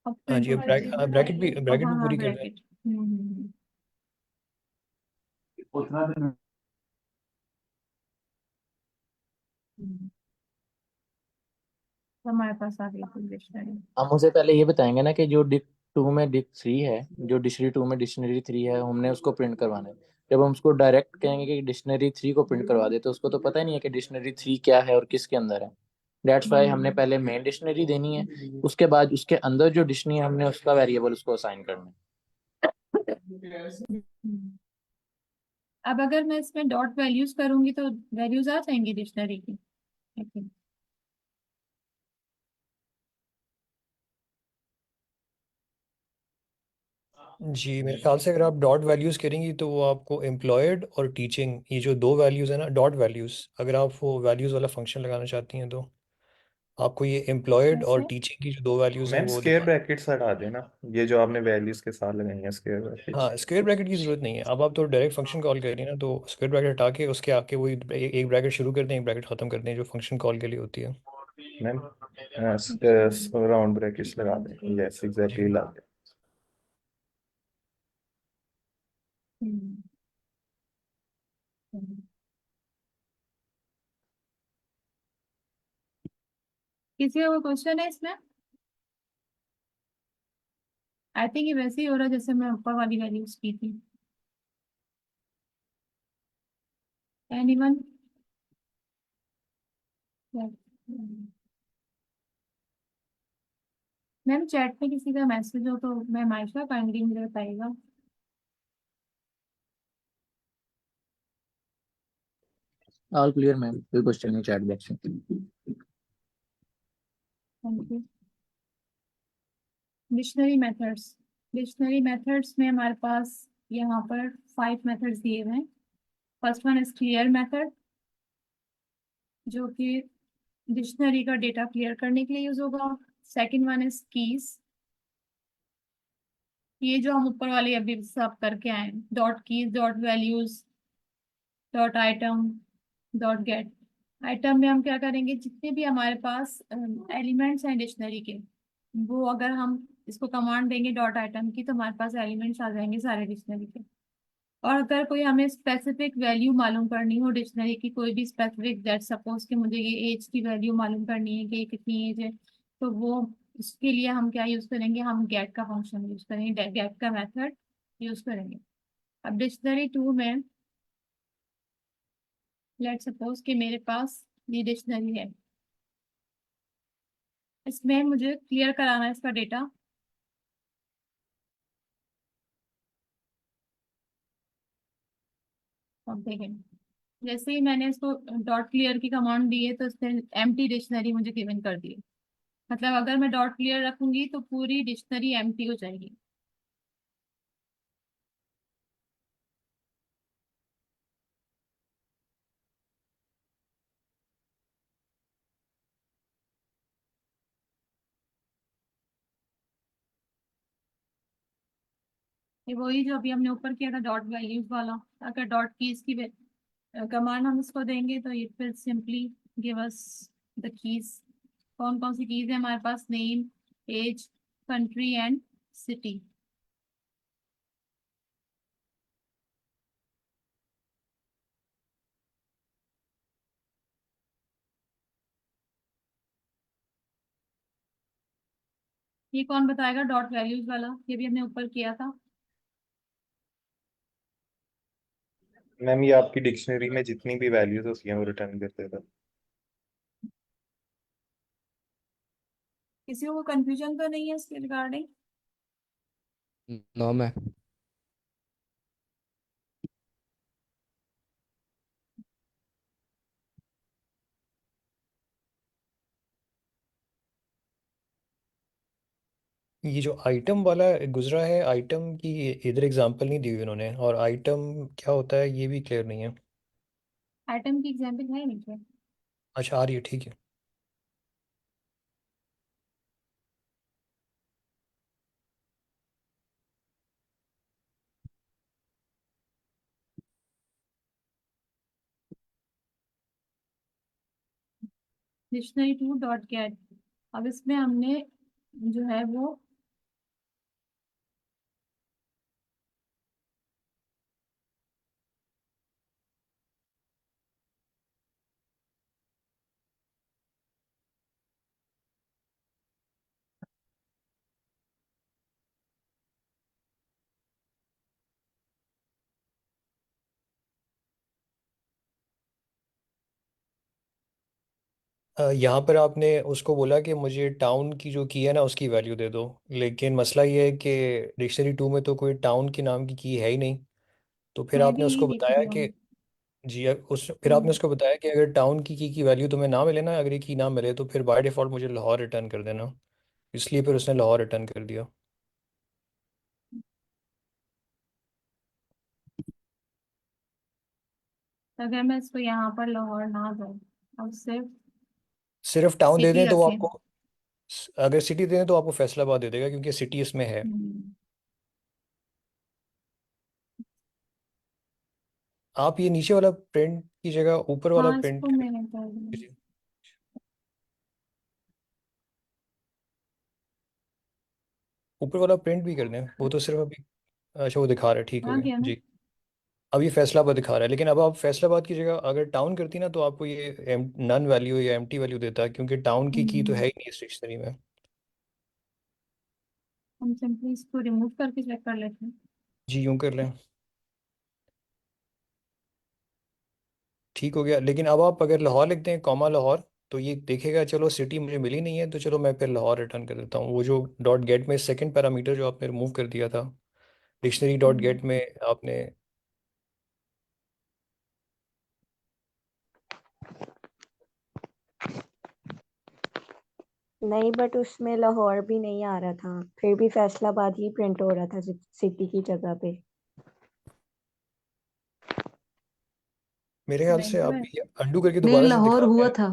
अब हाँ प्रिंट जी, अब होता है। ब्रैकेट हाँ भी हाँ पूरी कर रहे हैं। ब्रैकेट। हम्म। तो हमारे पास आ गई थी डिक्शनरी। आप मुझे पहले ये बताएंगे ना कि जो डिक टू में डिक थ्री है, जो डिक्शनरी टू में डिक्शनरी थ्री है, हमने उसको प्रिंट करवाना है। जब हम उसको डायरेक्ट कहेंगे कि डिक्शनरी थ्री को प्रिंट करवा दे तो उसको तो पता ही नहीं है कि डिक्शनरी थ्री क्या है और किसके अंदर है। दैट्स वाई हमने पहले मेन डिक्शनरी देनी है, उसके बाद उसके अंदर जो डिक्शनरी है हमने उसका वेरिएबल उसको असाइन करना है। हम्म। अब अगर मैं इसमें डॉट वैल्यूज करूंगी तो वैल्यूज आ जाएंगी डिक्शनरी की। Okay. जी, मेरे ख्याल से अगर आप डॉट वैल्यूज़ करेंगी तो वो आपको एम्प्लॉयड और टीचिंग, ये जो दो वैल्यूज़ है ना, डॉट वैल्यूज़, अगर आप वो वैल्यूज़ वाला फंक्शन लगाना चाहती हैं तो आपको ये एम्प्लॉयड और कैसे? टीचिंग की जो दो वैल्यूज़ हैं मैम वो स्क्वायर दिखाना। ब्रैकेट्स हटा देना, ये जो आपने वैल्यूज के साथ लगाई हैं स्क्वायर ब्रैकेट्स। हाँ, स्क्वायर ब्रैकेट की ज़रूरत नहीं है। अब आप तो डायरेक्ट फंक्शन कॉल कर रही हैं ना, तो स्क्वायर ब्रैकेट हटा के उसके आके वही एक ब्रैकेट शुरू कर दें, एक ब्रैकेट ख़त्म कर दें, जो फंक्शन कॉल के लिए होती है। मैम राउंड ब्रैकेट्स लगा दें, यस एग्जैक्टली लगा दें। हम्म। हम्म। किसी का कोई क्वेश्चन है इसमें? आई थिंक ये वैसे ही हो रहा है जैसे मैं ऊपर वाली वैल्यूज की थी। एनीवन? मैम चैट में किसी का मैसेज हो तो मैम आयशा काइंडली मुझे बताइएगा। ऑल क्लियर मैम, कोई क्वेश्चन नहीं चैट बॉक्स में। Thank you. Dictionary methods. Dictionary methods में हमारे पास यहाँ पर 5 मेथड्स दिए हुए हैं। First one is clear method, जो कि डिक्शनरी का डेटा क्लियर करने के लिए यूज होगा। सेकंड वन इज कीज, ये जो हम ऊपर वाले अभी सब करके आए, dot keys, dot values, dot item, dot gate. Item में हम क्या करेंगे, जितने भी हमारे पास एलिमेंट्स हैं डिक्शनरी के, वो अगर हम इसको कमांड देंगे डॉट आइटम की तो हमारे पास एलिमेंट्स आ जाएंगे सारे डिक्शनरी के। और अगर कोई हमें स्पेसिफिक वैल्यू मालूम करनी हो डिक्शनरी की, कोई भी स्पेसिफिक, दैट सपोज कि मुझे ये एज की वैल्यू मालूम करनी है कि कितनी एज है, तो वो इसके लिए हम क्या यूज करेंगे, हम गेट का फंक्शन यूज करेंगे, गेट का मेथड यूज करेंगे। अब डिक्शनरी टू में लेट सपोज कि मेरे पास ये डिक्शनरी है, इसमें मुझे क्लियर कराना है इसका डेटा। अब देखें, जैसे ही मैंने इसको डॉट क्लियर की कमांड दी है तो इसने एम्प्टी डिक्शनरी मुझे गिवन कर दी है। मतलब अगर मैं डॉट क्लियर रखूंगी तो पूरी डिक्शनरी एम्प्टी हो जाएगी। ये वही जो अभी हमने ऊपर किया था डॉट वैल्यूज वाला। अगर डॉट कीज की कमांड हम इसको देंगे तो ये फिर simply give us the keys. कौन कौन सी कीज है हमारे पास, name, age, country and city. ये कौन बताएगा डॉट वैल्यूज वाला, ये भी हमने ऊपर किया था। मैम ये आपकी डिक्शनरी में जितनी भी वैल्यूज होती हैं वो रिटर्न कर देगा। किसी को कंफ्यूजन तो नहीं है इसके रिगार्डिंग? No ma'am. ये जो आइटम वाला गुजरा है, आइटम की इधर एग्जांपल नहीं दी हुई उन्होंने, और आइटम क्या होता है ये भी क्लियर नहीं है। आइटम की एग्जाम्पल है नीचे। अच्छा आ रही है, ठीक है। Dictionary to dot gate. अब इसमें हमने जो है वो यहाँ पर आपने उसको बोला कि मुझे टाउन की जो की है ना उसकी वैल्यू दे दो, लेकिन मसला ये है कि डिक्शनरी टू में तो कोई टाउन की नाम की है ही नहीं। तो फिर मैं भी आपने यही उसको देख बताया रही हूँ। कि जी उस फिर आपने हम्म, उसको बताया कि अगर टाउन की वैल्यू तुम्हें ना मिले ना, अगर ये की ना मिले तो फिर बाय डिफ़ॉल्ट मुझे लाहौर रिटर्न कर देना। इसलिए फिर उसने लाहौर रिटर्न कर दिया। तो अगर मैं इसको यहाँ पर लाहौर ना दूँ और सिर्फ सिर्फ टाउन दे सिटी दें तो रखें। आपको, अगर सिटी दे दें तो आपको फैसलाबाद दे देगा क्योंकि सिटी इसमें है। हम्म, आप ये नीचे वाला प्रिंट की जगह ऊपर वाला हाँ प्रिंट इसको मैंने कर दिया। कीजिए। ऊपर वाला प्रिंट भी कर दें, वो तो सिर्फ अभी, अच्छा वो दिखा रहा है, ठीक हो आ गया गया ना। जी। अब ये फैसलाबाद दिखा रहा है, लेकिन अब आप फैसलाबाद की जगह अगर टाउन करती ना तो आपको ये नन वैल्यू या एम्प्टी वैल्यू देता है, क्योंकि टाउन की तो है हम्म, ही नहीं इस डिक्शनरी में। हम सिंपली इसको रिमूव करके चेक कर लेते हैं। जी यूं कर लें, ठीक हो गया। लेकिन अब आप अगर लाहौर लिखते हैं कॉमा लाहौर, तो ये देखेगा चलो सिटी मुझे मिली नहीं है तो चलो मैं फिर लाहौर रिटर्न कर देता हूँ। वो जो डॉट गेट में सेकंड पैरामीटर जो आपने रिमूव कर दिया था डिक्शनरी डॉट हम्म, गेट में आपने। नहीं, बट उसमें लाहौर भी नहीं आ रहा था, फिर भी फैसलाबाद ही प्रिंट हो रहा था सिटी की जगह पे। मेरे ख्याल नहीं से तो आप ये अंडू करके नहीं, दोबारा से लाहौर दिखा हुआ दें। था।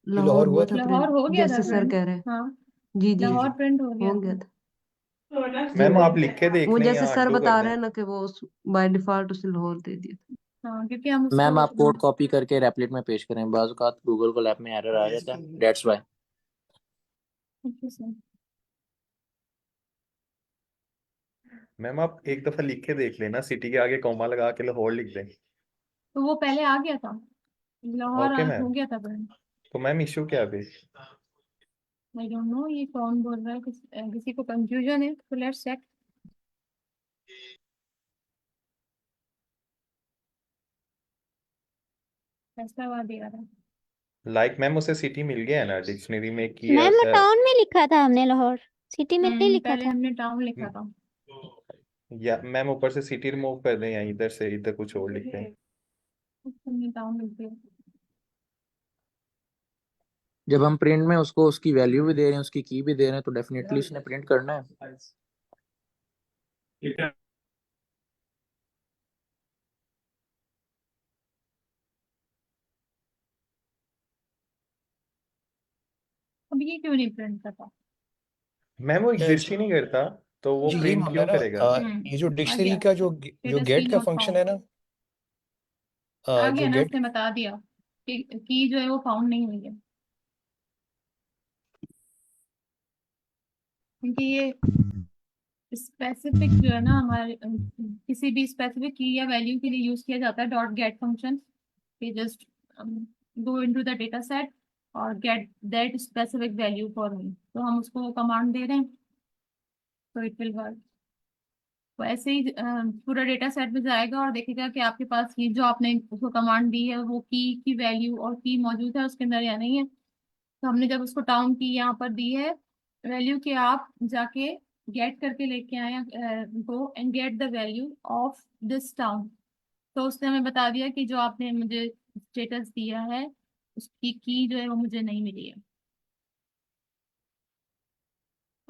ये लाहौर लाहौर हुआ हुआ था था। लाहौर प्रिंट, हो गया था जैसे सर प्रिंट। कह रहे हैं। हाँ, जी जी जी लाहौर जी। प्रिंट हो गया हो गया था। था। जी मैम वही, आप लिख के देख वो लें जैसे या सर अंडू कर बता दें। रहे हैं ना कि वो बाय डिफॉल्ट उसे लाहौर दे दिया। हाँ क्योंकि हम मैम उसको आप कोड कॉपी करके रेपलिट में पेश करें, बाज़ औक़ात गूगल को लैब में एरर आ जाता है, that's why. Okay sir. Ma'am आप एक दफा लिख के देख लेना, सिटी के आगे कॉमा लगा के लाहौर लिख दें। तो वो पहले आ गया था, लाहौर ओके हो मैम। गया था प्रिंट। तो मैम इशू क्या है? आई डोंट नो ये कौन बोल रहा है, किसी को कंफ्यूजन है तो लेट्स चेक। फैसलाबाद दिया रहा है। लाइक मैम उसे सिटी मिल गया है ना डिक्शनरी में कि मैम वो टाउन में लिखा था हमने, लाहौर सिटी में नहीं लिखा पहले था। हमने टाउन लिखा था। या मैम ऊपर से सिटी रिमूव कर दें या इधर से इधर कुछ और लिखते हैं। हमने टाउन लिख दिया। जब हम प्रिंट में उसको उसकी वैल्यू भी दे रहे हैं, उसकी की भी दे रहे हैं, तो डेफिनेटली उसने प्रिंट करना है। अब ये क्यों नहीं प्रिंट करता? मैम वो एग्जिस्ट ही नहीं करता तो वो जी यही प्रिंट मामला क्यों है ना। करेगा? ये जो आ डिक्शनरी गया का जो स्टेटस गेट की का नोट फंक्शन है फाउंड। ना, आ जो गया ना, गेट इसने बता दिया कि जो है वो फाउंड नहीं हुई है, क्योंकि ये स्पेसिफिक जो है ना हमारे किसी भी स्पेसिफिक की या वैल्यू के लिए यूज किया जाता है डॉट गेट फंक्शन। कि just go into the data set और get that specific value for me, तो हम उसको कमांड दे रहे हैं तो इट विल वर्क। तो ऐसे ही पूरा डेटा सेट में जाएगा और देखेगा कि आपके पास ये जो आपने उसको कमांड दी है वो की वैल्यू और की मौजूद है उसके अंदर या नहीं है। तो हमने जब उसको टाउन की यहाँ पर दी है वैल्यू के, आप जाके गेट करके लेके आए go and get the value of this town. तो उसने हमें बता दिया कि जो आपने मुझे स्टेटस दिया है उसकी की जो है वो मुझे नहीं मिली है।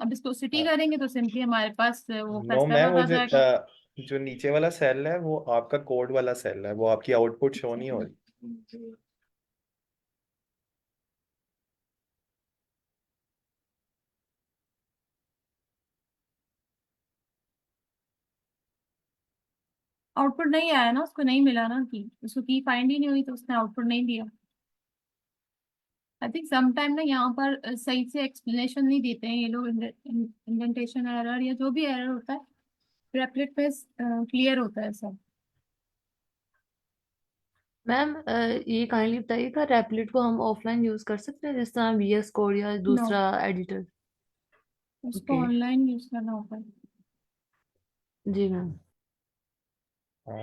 अब इसको सिटी करेंगे तो सिंपली हमारे पास वो नो मैम फैसलाबाद वो आ जाएगा। जो नीचे वाला सेल है वो आपका कोड वाला सेल है, वो आपकी आउटपुट शो नहीं हो रही। आउटपुट नहीं आया ना, उसको नहीं मिला ना, की उसको की फाइंड ही नहीं हुई तो उसने आउटपुट नहीं दिया। आई थिंक समटाइम ना यहाँ पर सही से एक्सप्लेनेशन नहीं देते हैं ये लोग, इंडेंटेशन एरर या जो भी एरर होता है रेपलेट पे क्लियर होता है सब। मैम ये काइंडली बताइएगा, रैपलेट को हम ऑफलाइन यूज कर सकते हैं जिस तरह VS कोड या नो, दूसरा एडिटर? उसको ओके। ऑनलाइन यूज करना होता है। जी मैम।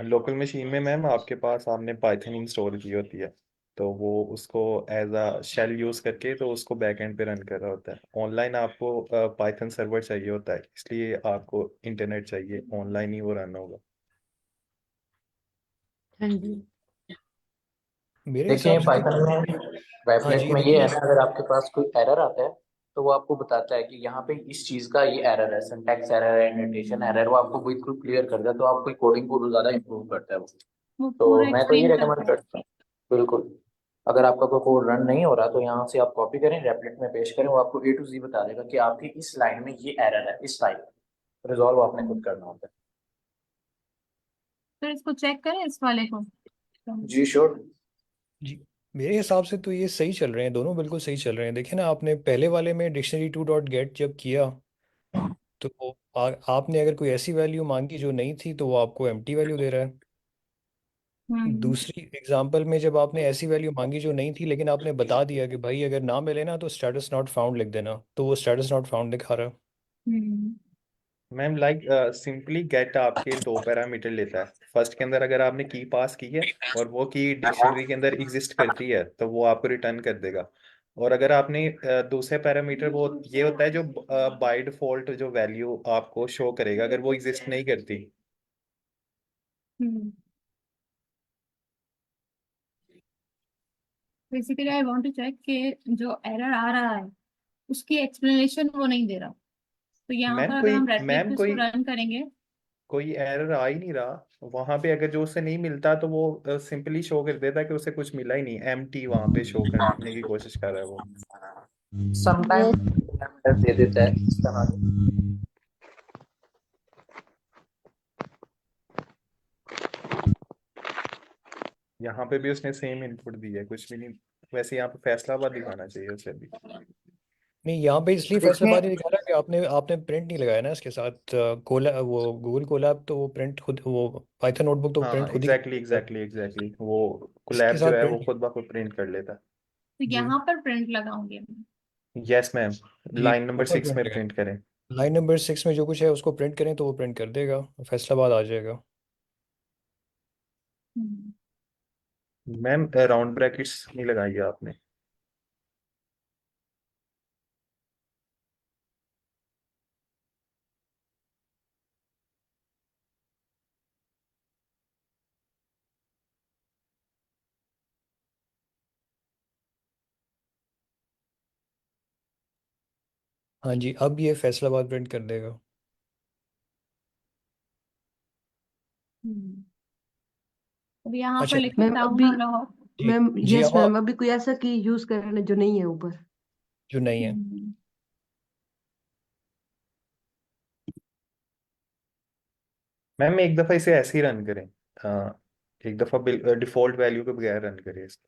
लोकल मशीन में मैम आपके पास आपने पाइथन इंस्टॉल की होती है तो वो उसको एज अ शेल यूज करके तो उसको बैकएंड पे रन कर रहा होता है। ऑनलाइन आपको पाइथन सर्वर चाहिए होता है, इसलिए आपको इंटरनेट चाहिए, ऑनलाइन ही वो रन होगा। हाँ जी। मेरे देखिए हिसाब से तो पाइथन में हाँ वेबलेट जी में ये है देखिए। ना, अगर आपके पास कोई एरर आता है तो वो आपको बताता है कि यहाँ पे इस चीज का ये एरर है, सिंटैक्स एरर है, इंडेंटेशन एरर है, वो आपको बिल्कुल क्लियर करता है, तो आपकी कोडिंग को ज्यादा इंप्रूव करता है वो। वो तो पूरा मैं तो ये एक्सप्लेन करता रेकमेंड है। करता हूँ। बिल्कुल। अगर आपका कोई कोड रन नहीं हो रहा तो यहाँ से आप कॉपी करें, रेपलेट में पेश करें, वो आपको A to Z बता देगा कि आपकी इस लाइन में ये एरर है, इस टाइप रिजॉल्व आपने खुद करना होता फिर इसको चेक करें इस वाले को। है। जी श्योर। जी मेरे हिसाब से तो ये सही चल रहे हैं, दोनों बिल्कुल सही चल रहे हैं। देखिए ना, आपने पहले वाले में डिक्शनरी टू डॉट गेट जब किया तो आपने अगर कोई ऐसी वैल्यू मांगी जो नहीं थी तो वो आपको एम्प्टी वैल्यू दे रहा है। हम्म दूसरी एग्जांपल में जब आपने ऐसी वैल्यू मांगी जो नहीं थी लेकिन आपने बता दिया कि भाई अगर ना मिले ना तो स्टेटस नॉट फाउंड लिख देना, तो वो स्टेटस नॉट फाउंड दिखा रहा है। हम्म मैम लाइक सिंपली गेट आपके दो पैरामीटर लेता है। फर्स्ट के अंदर अगर आपने की पास की है और वो की डिक्शनरी के अंदर एग्जिस्ट करती है तो वो आपको रिटर्न कर देगा। और अगर आपने दूसरे पैरामीटर, वो ये होता है जो बाय डिफॉल्ट जो वैल्यू आपको शो करेगा अगर वो एग्जिस्ट नहीं करती। Hmm basically I want to check कि जो एरर आ रहा है उसकी एक्सप्लेनेशन वो नहीं दे रहा। तो यहाँ मैम पर अगर कोई हम रेपलेट मैम पे इसको कोई रन करेंगे। कोई एरर आ ही नहीं रहा वहां पे। अगर जो उसे नहीं मिलता तो वो सिंपली शो कर देता कि उसे कुछ मिला ही नहीं, एम्प्टी वहां पे शो करने की कोशिश कर रहा है वो। Sometime yes. दे देता है इस तरह से। यहाँ पे भी उसने सेम इनपुट दी है, कुछ भी नहीं। वैसे यहाँ पे फैसलाबाद दिखाना चाहिए उसे भी। नहीं, यहाँ पे इसलिए देखिए फैसलाबाद नहीं दिखा रहा कि आपने आपने प्रिंट नहीं लगाया ना इसके साथ। कोला वो गूगल कोलैब तो वो प्रिंट खुद, वो पाइथन नोटबुक तो हाँ प्रिंट खुद ही एग्जैक्टली करता है। एग्जैक्टली एग्जैक्टली वो इसके कोलैब साथ जो है वो प्रिंट। खुद ब खुद प्रिंट कर लेता है। तो जी यहाँ पर प्रिंट लगाऊंगी मैं। यस मैम, जी लाइन नंबर ऊपर 6 प्रिंट में करें। प्रिंट करें। लाइन नंबर 6 में जो कुछ है उसको प्रिंट करें तो वो प्रिंट कर देगा, फैसलाबाद आ जाएगा। मैम राउंड ब्रैकेट्स नहीं लगाई है आपने। हाँ जी, अब ये फैसलाबाद प्रिंट कर देगा। अब यहाँ पर अच्छा लिखो मैम टाउन अभी ऑफ लाहौर। जी मैम जी यस हाँ, मैम अभी कोई ऐसा की यूज कर रहे हैं जो नहीं है ऊपर। जो नहीं है। मैम एक दफा इसे ऐसे ही रन करें। एक दफा डिफॉल्ट वैल्यू के बगैर रन करें इसको।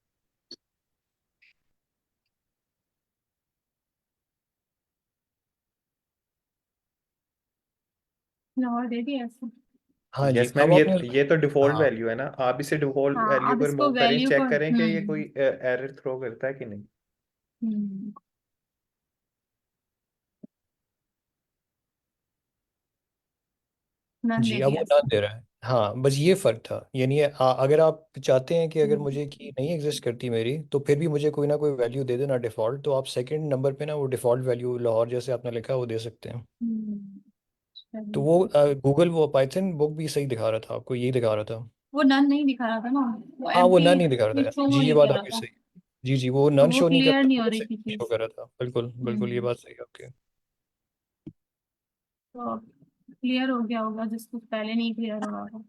लाहौर दे दिया ऐसे। हाँ जी, यस मैम, अब ये आपने ये तो डिफॉल्ट हाँ वैल्यू है ना, आप इसे डिफॉल्ट हाँ वैल्यू अब पर इसको मूव करें, वैल्यू को चेक करें कि ये कोई एरर थ्रो करता है कि नहीं। हम्म नन जी दे अब दिया वो ना इसको। दे रहा है। हाँ बस ये फ़र्क था, यानी अगर आप चाहते हैं कि अगर मुझे की नहीं एग्जिस्ट करती मेरी तो फिर भी मुझे कोई ना कोई वैल्यू दे देना डिफ़ॉल्ट, तो आप सेकंड नंबर पे ना वो डिफ़ॉल्ट वैल्यू लाहौर जैसे आपने लिखा है वो दे सकते हैं। तो चलिए। वो गूगल वो पाइथन बुक भी सही दिखा रहा था, आपको यही दिखा रहा था। वो नन नहीं दिखा रहा था ना, वो हाँ वो एम्प्टी नन नहीं दिखा रहा था, शो जी ये नहीं बात कर रहा आपकी था। सही। जी जी वो तो नन वो शो नहीं कर क्लियर रहा नहीं था, हो वो रही सही थी शो चीज। कर रहा था, बिल्कुल बिल्कुल ये हम्म बात सही है आपकी। तो क्लियर हो गया होगा जिसको पहले नहीं क्लियर हो रहा था।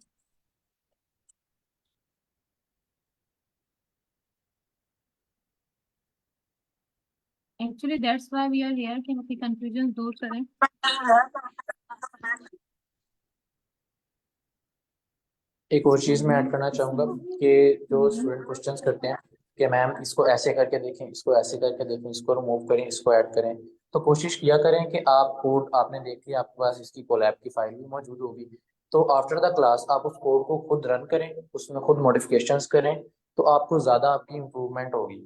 Actually that's why we are here कि हम अपनी कंफ्यूजन दूर करें। एक और चीज मैं ऐड करना चाहूंगा कि जो हम्म स्टूडेंट क्वेश्चंस करते हैं कि मैम इसको ऐसे करके देखें, इसको ऐसे करके देखें, इसको रिमूव करें, इसको ऐड करें, तो कोशिश किया करें कि आप कोड आपने देख लिया, आपके पास इसकी कोलैब की फाइल भी मौजूद होगी, तो आफ्टर द क्लास आप उस कोड को खुद रन करें, उसमें खुद मॉडिफिकेशंस करें, तो आपको ज़्यादा आपकी इम्प्रूवमेंट होगी,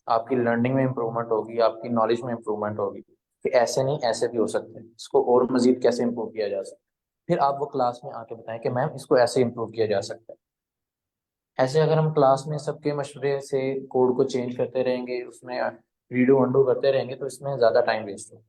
आपकी लर्निंग में इम्प्रूवमेंट होगी, आपकी नॉलेज में इम्प्रूवमेंट होगी कि ऐसे नहीं ऐसे भी हो सकते हैं, इसको और मजीद कैसे इम्प्रूव किया जा सकता है। फिर आप वो क्लास में आके बताएं कि मैम इसको ऐसे इम्प्रूव किया जा सकता है। ऐसे अगर हम क्लास में सबके मशवरे से कोड को चेंज करते रहेंगे, उसमें रीडो अंडू करते रहेंगे, तो इसमें ज़्यादा टाइम वेस्ट होगा।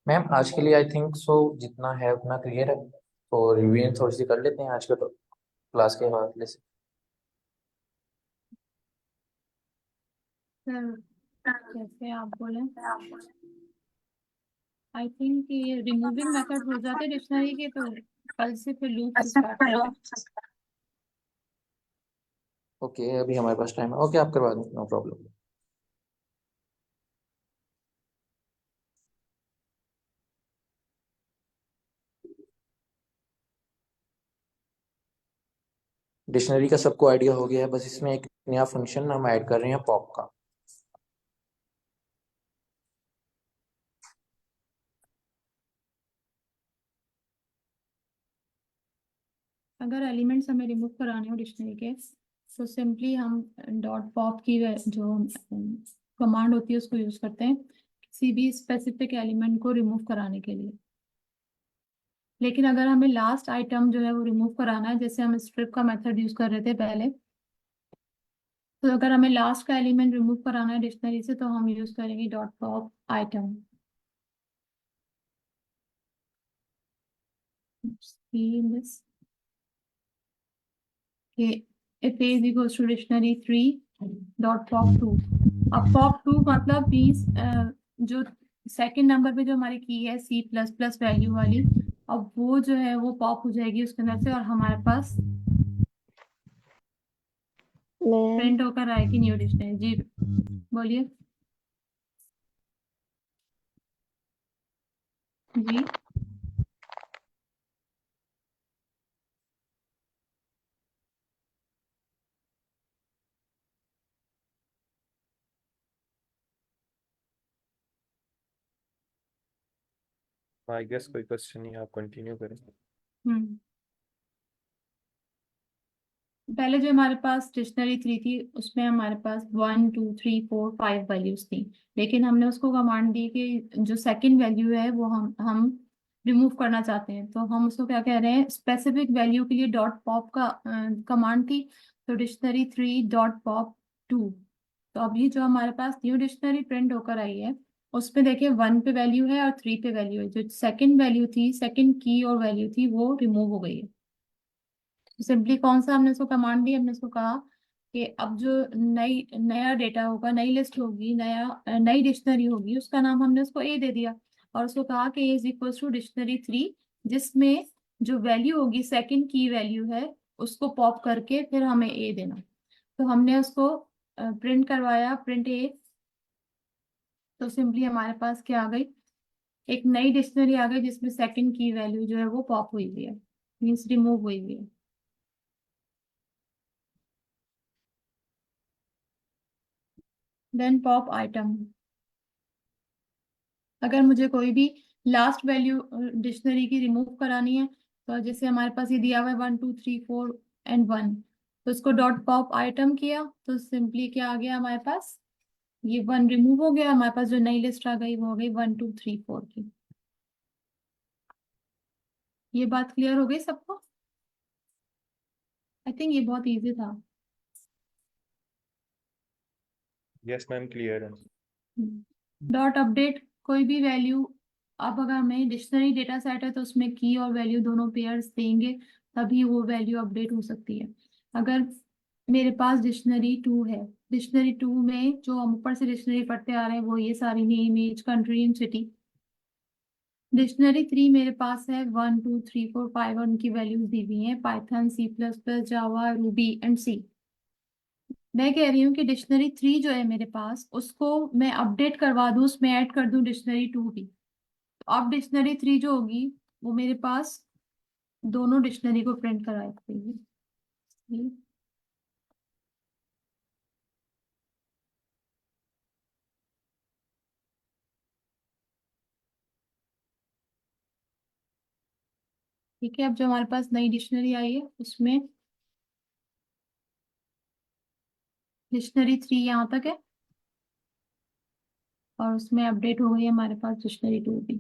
मैम आज के लिए आई थिंक सो जितना है उतना क्लियर है, तो रिवीजन थोड़ी सी कर लेते हैं आज के तो क्लास के हवाले से। सर जैसे आप बोले, आई थिंक ये रिमूविंग मेथड हो जाते डिक्शनरी के, तो कल से फिर लूप से स्टार्ट करते हैं। ओके अभी हमारे पास टाइम है, ओके आप करवा दें, नो प्रॉब्लम। डिक्शनरी का सबको आइडिया हो गया है, बस इसमें एक नया फंक्शन हम ऐड कर रहे हैं पॉप का। अगर एलिमेंट्स हमें रिमूव कराने हो डिक्शनरी के, तो सिंपली हम डॉट पॉप की जो कमांड होती है उसको यूज करते हैं किसी भी स्पेसिफिक एलिमेंट को रिमूव कराने के लिए। लेकिन अगर हमें लास्ट आइटम जो है वो रिमूव कराना है, जैसे हम स्ट्रिप का मेथड यूज कर रहे थे पहले, तो अगर हमें लास्ट का एलिमेंट रिमूव कराना है डिक्शनरी से, तो हम यूज करेंगे dot pop item. if a is equals to dictionary 3 dot pop 2। अब pop 2 मतलब मीन्स जो सेकंड नंबर पे जो हमारी की है C प्लस प्लस वैल्यू वाली, अब वो जो है वो पॉप हो जाएगी उसके अंदर से, और हमारे पास मैम प्रिंट होकर आएगी न्यू डिक्शनरी। जी बोलिए। जी आई गेस कोई क्वेश्चन नहीं, आप कंटिन्यू करें। हम्म पहले जो हमारे पास डिक्शनरी 3 थी उसमें हमारे पास 1 2 3 4 5 वैल्यूज थी, लेकिन हमने उसको कमांड दी कि जो सेकंड वैल्यू है वो हम रिमूव करना चाहते हैं, तो हम उसको क्या कह रहे हैं, स्पेसिफिक वैल्यू के लिए डॉट पॉप का कमांड थी, तो डिक्शनरी 3 डॉट पॉप 2। तो अभी जो हमारे पास न्यू डिक्शनरी प्रिंट होकर आई है उसमें देखिए 1 पे वैल्यू है और 3 पे वैल्यू है, जो सेकंड वैल्यू थी, सेकंड की और वैल्यू थी, वो रिमूव हो गई है। सिंपली कौन सा हमने उसको कमांड दी, हमने उसको कहा कि अब जो नया डेटा होगा, नई लिस्ट होगी, नई डिक्शनरी होगी, उसका नाम हमने उसको ए दे दिया, और उसको कहा कि इज इक्वल्स टू डिक्शनरी 3, जिसमें जो वैल्यू होगी सेकंड की वैल्यू है उसको पॉप करके फिर हमें ए देना। तो हमने उसको प्रिंट करवाया, प्रिंट ए। तो सिंपली हमारे पास क्या आ गई, एक नई डिक्शनरी आ गई जिसमें सेकंड की वैल्यू जो है वो पॉप हुई हुई है, मीन्स रिमूव हुई हुई है। देन पॉप आइटम, अगर मुझे कोई भी लास्ट वैल्यू डिक्शनरी की रिमूव करानी है, तो जैसे हमारे पास ये दिया हुआ है 1 2 3 4 एंड 1, तो इसको डॉट पॉप आइटम किया तो सिंपली क्या आ गया हमारे पास, ये 1 रिमूव हो गया, हमारे पास जो नई लिस्ट आ गई वो हो गई 1 2 3 4 की। ये बात क्लियर हो गई सबको? आई थिंक ये बहुत इजी था। यस मैम, क्लियर है। डॉट अपडेट, कोई भी वैल्यू, अब अगर हमें डिक्शनरी डेटा सेट है तो उसमें की और वैल्यू दोनों पेयर्स देंगे तभी वो वैल्यू अपडेट हो सकती है। अगर मेरे पास डिक्शनरी 2 है, डिक्शनरी 2 में जो हम ऊपर से डिक्शनरी पढ़ते आ रहे हैं वो ये सारी name, age, country and city. Dictionary 3 मेरे पास है 1 2 3 4 5 और उनकी वैल्यूज दी हुई हैं, Python, C++, Java, Ruby and C. मैं कह रही हूँ कि डिक्शनरी 3 जो है मेरे पास उसको मैं अपडेट करवा दूँ, उसमें ऐड कर दूँ डिक्शनरी 2 भी। तो अब डिक्शनरी 3 जो होगी वो मेरे पास दोनों डिक्शनरी को प्रिंट करा देगी। ठीक है, अब जो हमारे पास नई डिक्शनरी आई है उसमें डिक्शनरी 3 यहाँ तक है और उसमें अपडेट हो गई है हमारे पास डिक्शनरी 2 भी।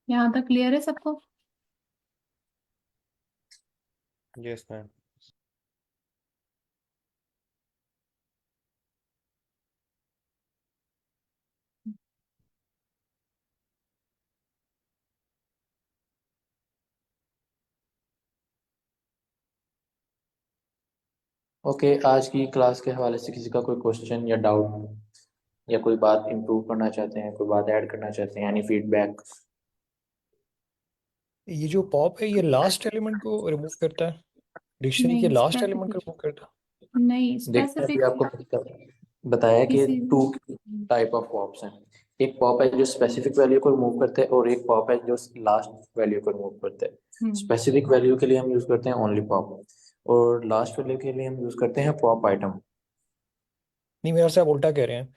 यहाँ तक क्लियर है सबको? Yes ma'am. ओके, आज की क्लास के हवाले से किसी का कोई क्वेश्चन या डाउट या कोई बात इम्प्रूव करना चाहते हैं, कोई बात ऐड करना चाहते हैं, यानी फीडबैक? ये जो पॉप है ये लास्ट एलिमेंट को रिमूव करता है, डिक्शनरी के नहीं लास्ट एलिमेंट को स्पेसिफिक, रिमूव करता नहीं देखते हैं, अभी स्पेसिफिक आपको बताया कि किसी 2 टाइप ऑफ पॉप्स हैं। एक पॉप है जो स्पेसिफिक वैल्यू को रिमूव करते हैं और एक पॉप है जो लास्ट वैल्यू को रिमूव करते हैं। हम्म स्पेसिफिक वैल्यू के लिए हम यूज करते हैं ओनली पॉप, और लास्ट वैल्यू के लिए हम यूज करते हैं पॉप आइटम। नहीं, मेरे से आप उल्टा कह रहे हैं,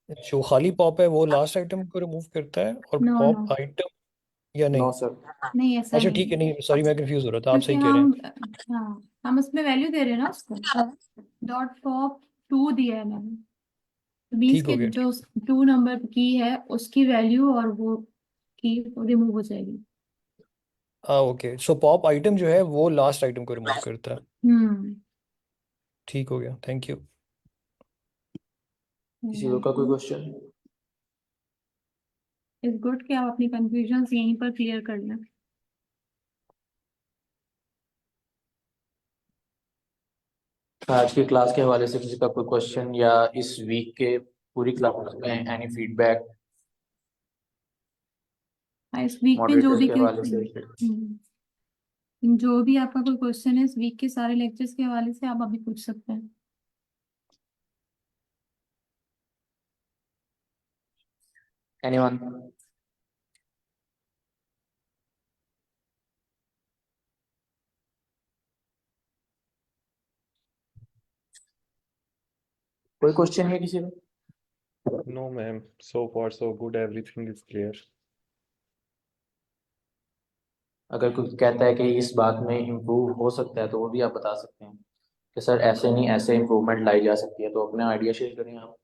जो खाली पॉप है वो लास्ट आइटम को रिमूव करता है और नो नो, पॉप आइटम या नो नहीं? सर। नहीं ऐसा अच्छा नहीं ठीक है, है, नहीं सॉरी मैं कंफ्यूज हो रहा था, आप क्योंकि सही कह रहे हैं। हाँ हम उसमें वैल्यू दे रहे हैं ना उसको, डॉट पॉप 2 दिया है मैंने, मीन्स ठीक कि हो गया, ठीक। जो 2 नंबर की है उसकी वैल्यू और वो की रिमूव हो जाएगी। हाँ ओके, सो पॉप आइटम जो है वो लास्ट आइटम को रिमूव करता है। हम्म ठीक हो गया, थैंक यू। किसी और का कोई क्वेश्चन? इट्स गुड कि आप अपनी कंफ्यूजन यहीं पर क्लियर कर लें। आज की क्लास के हवाले से किसी का कोई क्वेश्चन या इस वीक के पूरी क्लास में एनी फीडबैक हाँ, इस वीक में जो मॉडरेटर्स भी के हवाले से? जो भी आपका कोई क्वेश्चन है इस वीक के सारे लेक्चर्स के हवाले से आप अभी पूछ सकते हैं। एनीवन? कोई क्वेश्चन है किसी को? No, ma'am. So far, so good. Everything is clear. अगर कोई कहता है कि इस बात में इम्प्रूव हो सकता है तो वो भी आप बता सकते हैं कि सर ऐसे नहीं, ऐसे इम्प्रूवमेंट लाई जा सकती है, तो अपने आइडिया शेयर करें आप।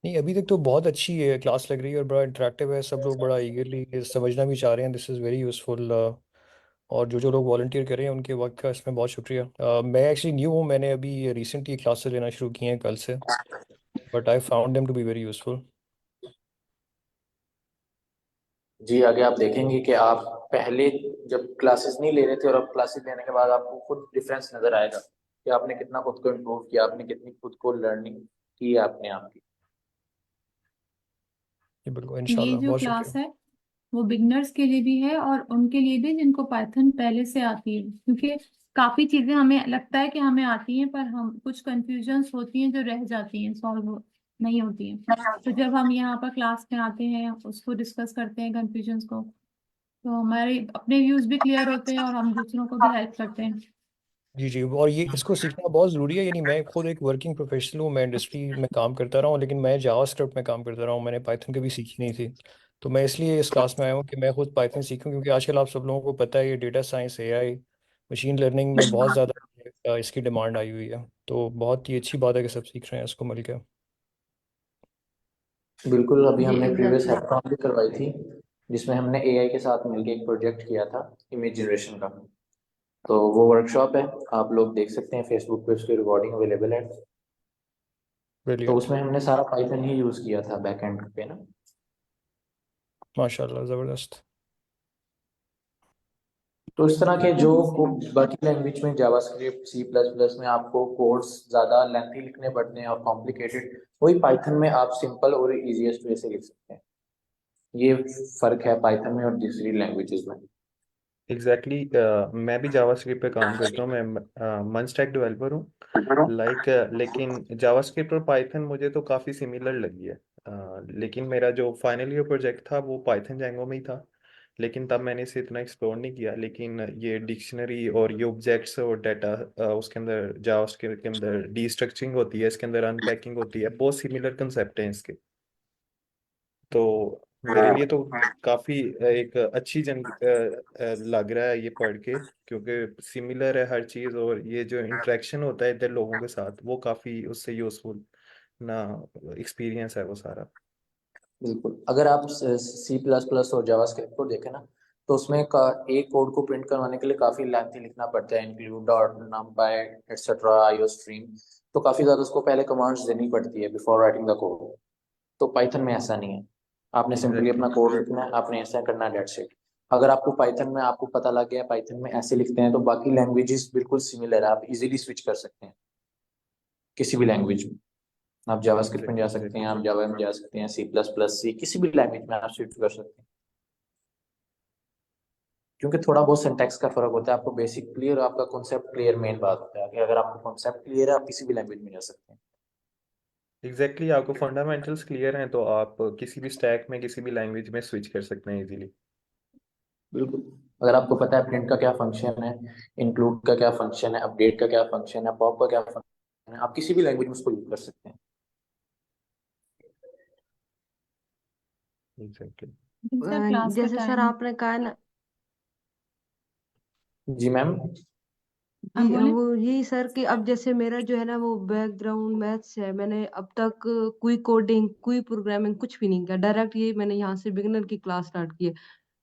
नहीं, अभी तक तो बहुत अच्छी है क्लास लग रही है और बड़ा इंटरेक्टिव है, सब लोग बड़ा ईगरली समझना भी चाह रहे हैं। This is very useful. और जो जो लोग वॉलंटियर कर रहे हैं उनके वक्त का इसमें बहुत शुक्रिया। मैं एक्चुअली न्यू हूँ, मैंने अभी रिसेंटली क्लासेस लेना शुरू की हैं कल से, but I found them to be very useful. जी, आगे आप देखेंगे कि आप पहले जब क्लासेस नहीं ले रहे थे और अब क्लासेस लेने के बाद आपको खुद डिफरेंस नजर आएगा कि आपने कितना खुद को इम्प्रूव किया, आपने कितनी खुद को लर्निंग की है आपने आपकी। जी बिल्कुल, ये इंशाल्लाह, जो बहुत क्लास शुक्रिया। है वो बिगनर्स के लिए भी है और उनके लिए भी जिनको पाइथन पहले से आती है, क्योंकि काफी चीजें हमें लगता है कि हमें आती हैं पर हम कुछ कंफ्यूजन्स होती हैं जो रह जाती हैं, सॉल्व नहीं होती हैं। तो जब हम यहाँ पर क्लास में आते हैं उसको डिस्कस करते हैं कंफ्यूजन्स को, तो हमारे अपने व्यूज भी क्लियर होते हैं और हम दूसरों को भी हेल्प करते हैं। जी जी, और ये इसको सीखना बहुत ज़रूरी है। यानी मैं खुद एक वर्किंग प्रोफेशनल हूँ, मैं इंडस्ट्री में काम करता रहा हूँ, लेकिन मैं जावास्क्रिप्ट में काम करता रहा हूँ, मैंने पाइथन कभी सीखी नहीं थी। तो मैं इसलिए इस क्लास में आया हूँ कि मैं खुद पाइथन सीखूं, क्योंकि आजकल आप सब लोगों को पता है ये data science, AI, machine learning में बहुत ज़्यादा इसकी डिमांड आई हुई है। तो बहुत ही अच्छी बात है कि सब सीख रहे हैं इसको मिलकर। बिल्कुल, अभी जी हमने प्रीवियस एग्जैक्टली। हैकाथॉन भी करवाई थी जिसमें हमने एआई के साथ मिलकर एक प्रोजेक्ट किया था इमेज जनरेशन का। तो वो वर्कशॉप है, आप लोग देख सकते हैं फेसबुक पे, उसकी रिकॉर्डिंग अवेलेबल है। तो ब्रिलियंट, उसमें हमने सारा पाइथन ही यूज किया था बैक एंड पे ना। माशाल्लाह, ज़बरदस्त। तो इस तरह के जो बाकी लैंग्वेज में जावास्क्रिप्ट, सी प्लस प्लस में आपको कोड्स ज़्यादा लेंथी लिखने पड़ते हैं और कॉम्प्लिकेटेड, वही पाइथन में आप सिंपल और इजीएस्ट वे से लिख सकते हैं। ये फर्क है पाइथन में और दूसरी लैंग्वेजेस में। एग्जैक्टली मैं भी जावास्क्रिप्ट पे काम करता हूँ। मैं मन स्टैक डेवलपर हूँ। लेकिन जावास्क्रिप्ट और पाइथन मुझे तो काफ़ी सिमिलर लगी है। लेकिन मेरा जो फाइनल ईयर प्रोजेक्ट था वो पाइथन जैंगो में ही था, लेकिन तब मैंने इसे इतना एक्सप्लोर नहीं किया। लेकिन ये डिक्शनरी और ये ऑब्जेक्ट्स और डाटा, उसके अंदर जावास्क्रिप्ट के अंदर डीस्ट्रक्चरिंग होती है, इसके अंदर अनपैकिंग होती है, बहुत सिमिलर कंसेप्ट हैं इसके। तो मेरे लिए तो काफी एक अच्छी लग रहा है ये पढ़ के, क्योंकि सिमिलर है हर चीज, और ये जो इंटरेक्शन होता है इधर लोगों के साथ वो काफी उससे यूजफुल ना एक्सपीरियंस है वो सारा। बिल्कुल, अगर आप सी प्लस प्लस और जावास्क्रिप्ट को देखें ना, तो उसमें एक कोड को प्रिंट करवाने के लिए काफी लेंथी लिखना पड़ता है, इंक्लूड डॉट नंपाई एटसेट्रा आईओस्ट्रीम। तो काफी ज्यादा उसको पहले कमांड्स देनी पड़ती है बिफोर राइटिंग द कोड। तो पाइथन में ऐसा नहीं है, आपने सिंपली एग्जैक्टली। अपना कोड लिखना है, आपने ऐसा करना है, डेट्स इट। अगर आपको पाइथन में आपको पता लग गया पाइथन में ऐसे लिखते हैं, तो बाकी लैंग्वेजेस बिल्कुल सिमिलर है, आप इजीली स्विच कर सकते हैं किसी भी लैंग्वेज में। आप जावास्क्रिप्ट में जा सकते हैं, आप जावा में जा सकते हैं, सी प्लस प्लस, सी किसी भी लैंग्वेज में आप स्विच कर सकते हैं। क्योंकि थोड़ा बहुत सिंटैक्स का फर्क होता है, आपको बेसिक क्लियर, आपका कॉन्सेप्ट क्लियर, मेन बात होता है कि अगर आपको कॉन्सेप्ट क्लियर है आप किसी भी लैंग्वेज में जा सकते हैं। एग्जैक्टली, आपको फंडामेंटल्स क्लियर हैं तो आप किसी भी स्टैक में किसी भी लैंग्वेज में स्विच कर सकते हैं इजीली। बिल्कुल, अगर आपको पता है प्रिंट का क्या फंक्शन है, इंक्लूड का क्या फंक्शन है, अपडेट का क्या फंक्शन है, पॉप का क्या फंक्शन है, आप किसी भी लैंग्वेज में उसको यूज कर सकते हैं। एग्जैक्टली। सर क्लास का जैसे सर टाइम। आपने कहा ना, जी मैम। हाँ जी बोले। वो यही सर कि अब जैसे मेरा जो है ना वो बैकग्राउंड मैथ्स है, मैंने अब तक कोई कोडिंग कोई प्रोग्रामिंग कुछ भी नहीं किया, डायरेक्ट ये मैंने यहाँ से बिगिनर की क्लास स्टार्ट की है।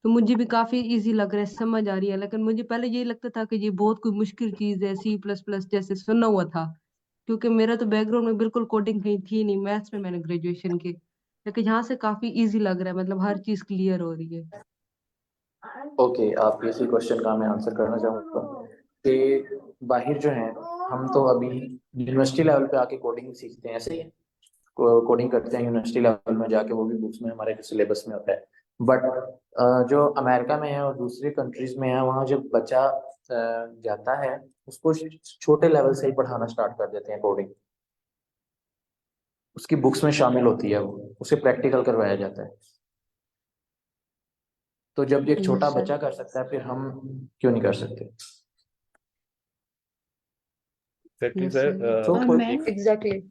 तो मुझे भी काफी इजी लग रहा है, समझ आ रही है। लेकिन मुझे पहले यही लगता था कि ये बहुत कोई मुश्किल चीज है, सी प्लस प्लस जैसे सुना हुआ था, क्योंकि मेरा तो बैकग्राउंड में बिल्कुल कोडिंग कहीं थी नहीं, मैथ्स में मैंने ग्रेजुएशन की। लेकिन यहाँ से काफी इजी लग रहा है, मतलब हर चीज क्लियर हो रही है। ओके, आप इसी क्वेश्चन का मैं आंसर करना चाहूँगा कि बाहर जो है, हम तो अभी यूनिवर्सिटी लेवल पे आके कोडिंग सीखते हैं, ऐसे ही कोडिंग करते हैं यूनिवर्सिटी लेवल में जाके, वो भी बुक्स में हमारे सिलेबस में होता है। बट जो अमेरिका में है और दूसरी कंट्रीज में है, वहाँ जब बच्चा जाता है उसको छोटे लेवल से ही पढ़ाना स्टार्ट कर देते हैं कोडिंग, उसकी बुक्स में शामिल होती है, वो उसे प्रैक्टिकल करवाया जाता है। तो जब एक छोटा यस सर। बच्चा कर सकता है, फिर हम क्यों नहीं कर सकते। Exactly yes sir sir. तो और कोई मैम एग्जैक्टली।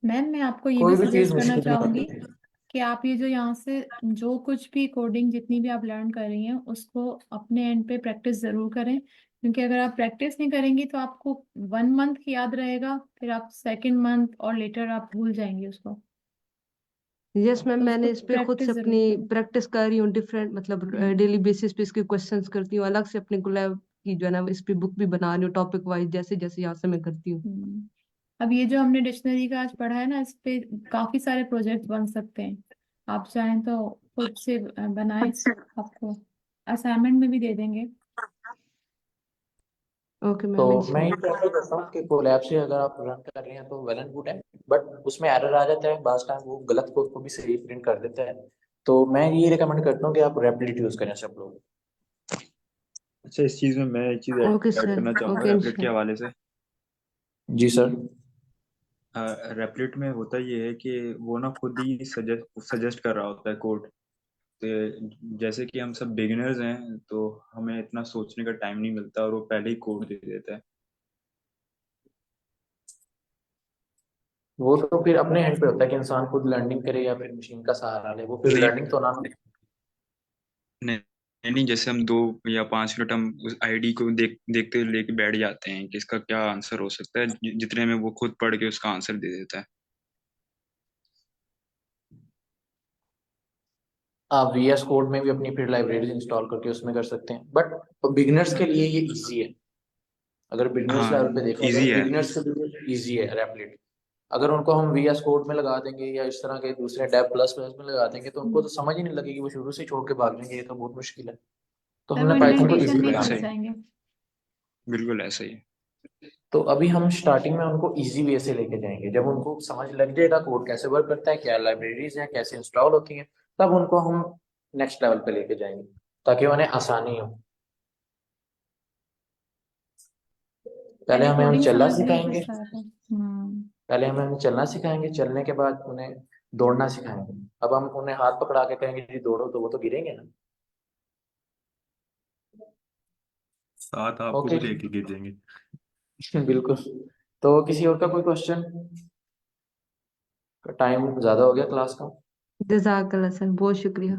मैं आपको ये कोई भी भी चीज सजेस्ट करना मुश्किल नहीं चाहूंगी होती। कि आप ये जो यहाँ से जो कुछ भी कोडिंग जितनी भी आप लर्न कर रही हैं उसको अपने एंड पे प्रैक्टिस जरूर करें, क्योंकि अगर आप प्रैक्टिस नहीं करेंगी तो आपको 1 मंथ की याद रहेगा, फिर आप सेकेंड मंथ और लेटर आप भूल जाएंगे उसको। यस मैम, तो मैंने उसको इस पे खुद प्रैक्टिस से जरूर अपनी करें। प्रैक्टिस कर रही हूँ, डिफरेंट मतलब डेली बेसिस पे इसके क्वेश्चंस करती हूँ, अलग से अपने कोलैब की जो है ना इस पे बुक भी बना रही हूँ टॉपिक वाइज, जैसे जैसे यहाँ से मैं करती हूँ। अब ये जो हमने डिक्शनरी का आज पढ़ा है ना, इस पे काफी सारे प्रोजेक्ट बन सकते हैं। आप चाहें तो खुद से बनाएं, आपको असाइनमेंट में भी दे देंगे। ओके तो मैम, मैं ये इंशाल्लाह। प्रेफर करता हूँ कि कोलैब से अगर आप रन कर रहे हैं तो वेल एंड गुड है, बट उसमें एरर आ जाता है बास टाइम, वो गलत कोड को भी सही प्रिंट कर देता है। तो मैं ये रिकमेंड करता हूँ कि आप रेपलिट यूज करें सब लोग। अच्छा, इस चीज़ में मैं एक चीज़ ओके ऐड सर, करना चाहूँगा ओके रेपलिट के इंशाल्लाह। हवाले से। जी सर। रेपलिट में होता ये है कि वो ना खुद ही सजेस्ट कर रहा होता है कोड। तो जैसे कि हम सब बिगिनर्स हैं तो हमें इतना सोचने का टाइम नहीं मिलता और वो पहले ही कोड दे देता है। वो तो फिर अपने एंड पे होता है कि इंसान खुद लर्निंग करे या फिर मशीन का सहारा ले, वो फिर नहीं लर्निंग तो ना हो। नहीं नहीं, जैसे हम 2 या 5 मिनट हम उस आईडी को देखते लेके बैठ जाते हैं कि इसका क्या आंसर हो सकता है, जितने में वो खुद पढ़ के उसका आंसर दे देता है। आप VS कोड में भी अपनी फिर लाइब्रेरीज इंस्टॉल करके उसमें कर सकते हैं, बट बिगिनर्स के लिए ये इजी है। अगर बिगिनर्स हाँ, लेवल पे देखा इजी जाए, है। बिगिनर्स के लिए इजी है रेपलिट। अगर उनको हम VS कोड में लगा देंगे या इस तरह के दूसरे डेव प्लस प्लस में लगा देंगे तो उनको तो समझ ही नहीं लगेगी, वो शुरू से छोड़ के भाग जाएंगे, ये तो बहुत मुश्किल है। तो फिर वो हमने पाइथन को इंडेंटेशन इजी में ही बिल्कुल बनाना ऐसा फंस है। ही, जाएंगे। बिल्कुल ऐसा ही है। तो अभी हम स्टार्टिंग में उनको इजी वे से लेके जाएंगे, जब उनको समझ लग जाएगा कोड कैसे वर्क करता है, क्या लाइब्रेरीज हैं, कैसे इंस्टॉल होती हैं, तब उनको हम नेक्स्ट लेवल पे लेके जाएंगे ताकि उन्हें आसानी हो। पहले पहले हमें हम कोडिंग चलना समझने में सिखाएंगे, फंसा था। पहले हमें हम चलना सिखाएंगे, चलने के बाद उन्हें दौड़ना सिखाएंगे। अब हम उन्हें हाथ पकड़ा के कहेंगे जी दौड़ो, तो वो तो गिरेंगे ना। साथ आपको ओके। भी लेके गिर जाएंगे। बिल्कुल। तो किसी और का कोई क्वेश्चन? टाइम ज्यादा हो गया क्लास का। जज़ाकल्लाह सर, बहुत शुक्रिया।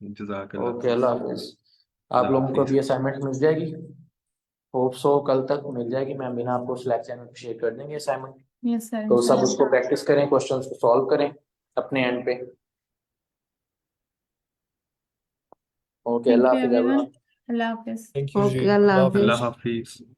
जज़ाकल्लाह। ओके, अल्लाह हाफिज। आप अल्लाह लोगों को हाफिज। भी असाइनमेंट मिल जाएगी, होप सो कल तक मिल जाएगी। मैम बिना आपको स्लैक चैनल पे शेयर कर देंगे असाइनमेंट। यस सर, तो सब इंशाल्लाह। उसको प्रैक्टिस करें, क्वेश्चंस को सॉल्व करें अपने एंड पे। ओके, थैंक अल्लाह यू हाफिज एवरीवन। everyone। अल्लाह हाफिज। थैंक यू जी, ओके, अल्लाह अल्लाह हाफिज। अल्लाह हाफिज। हाफिज।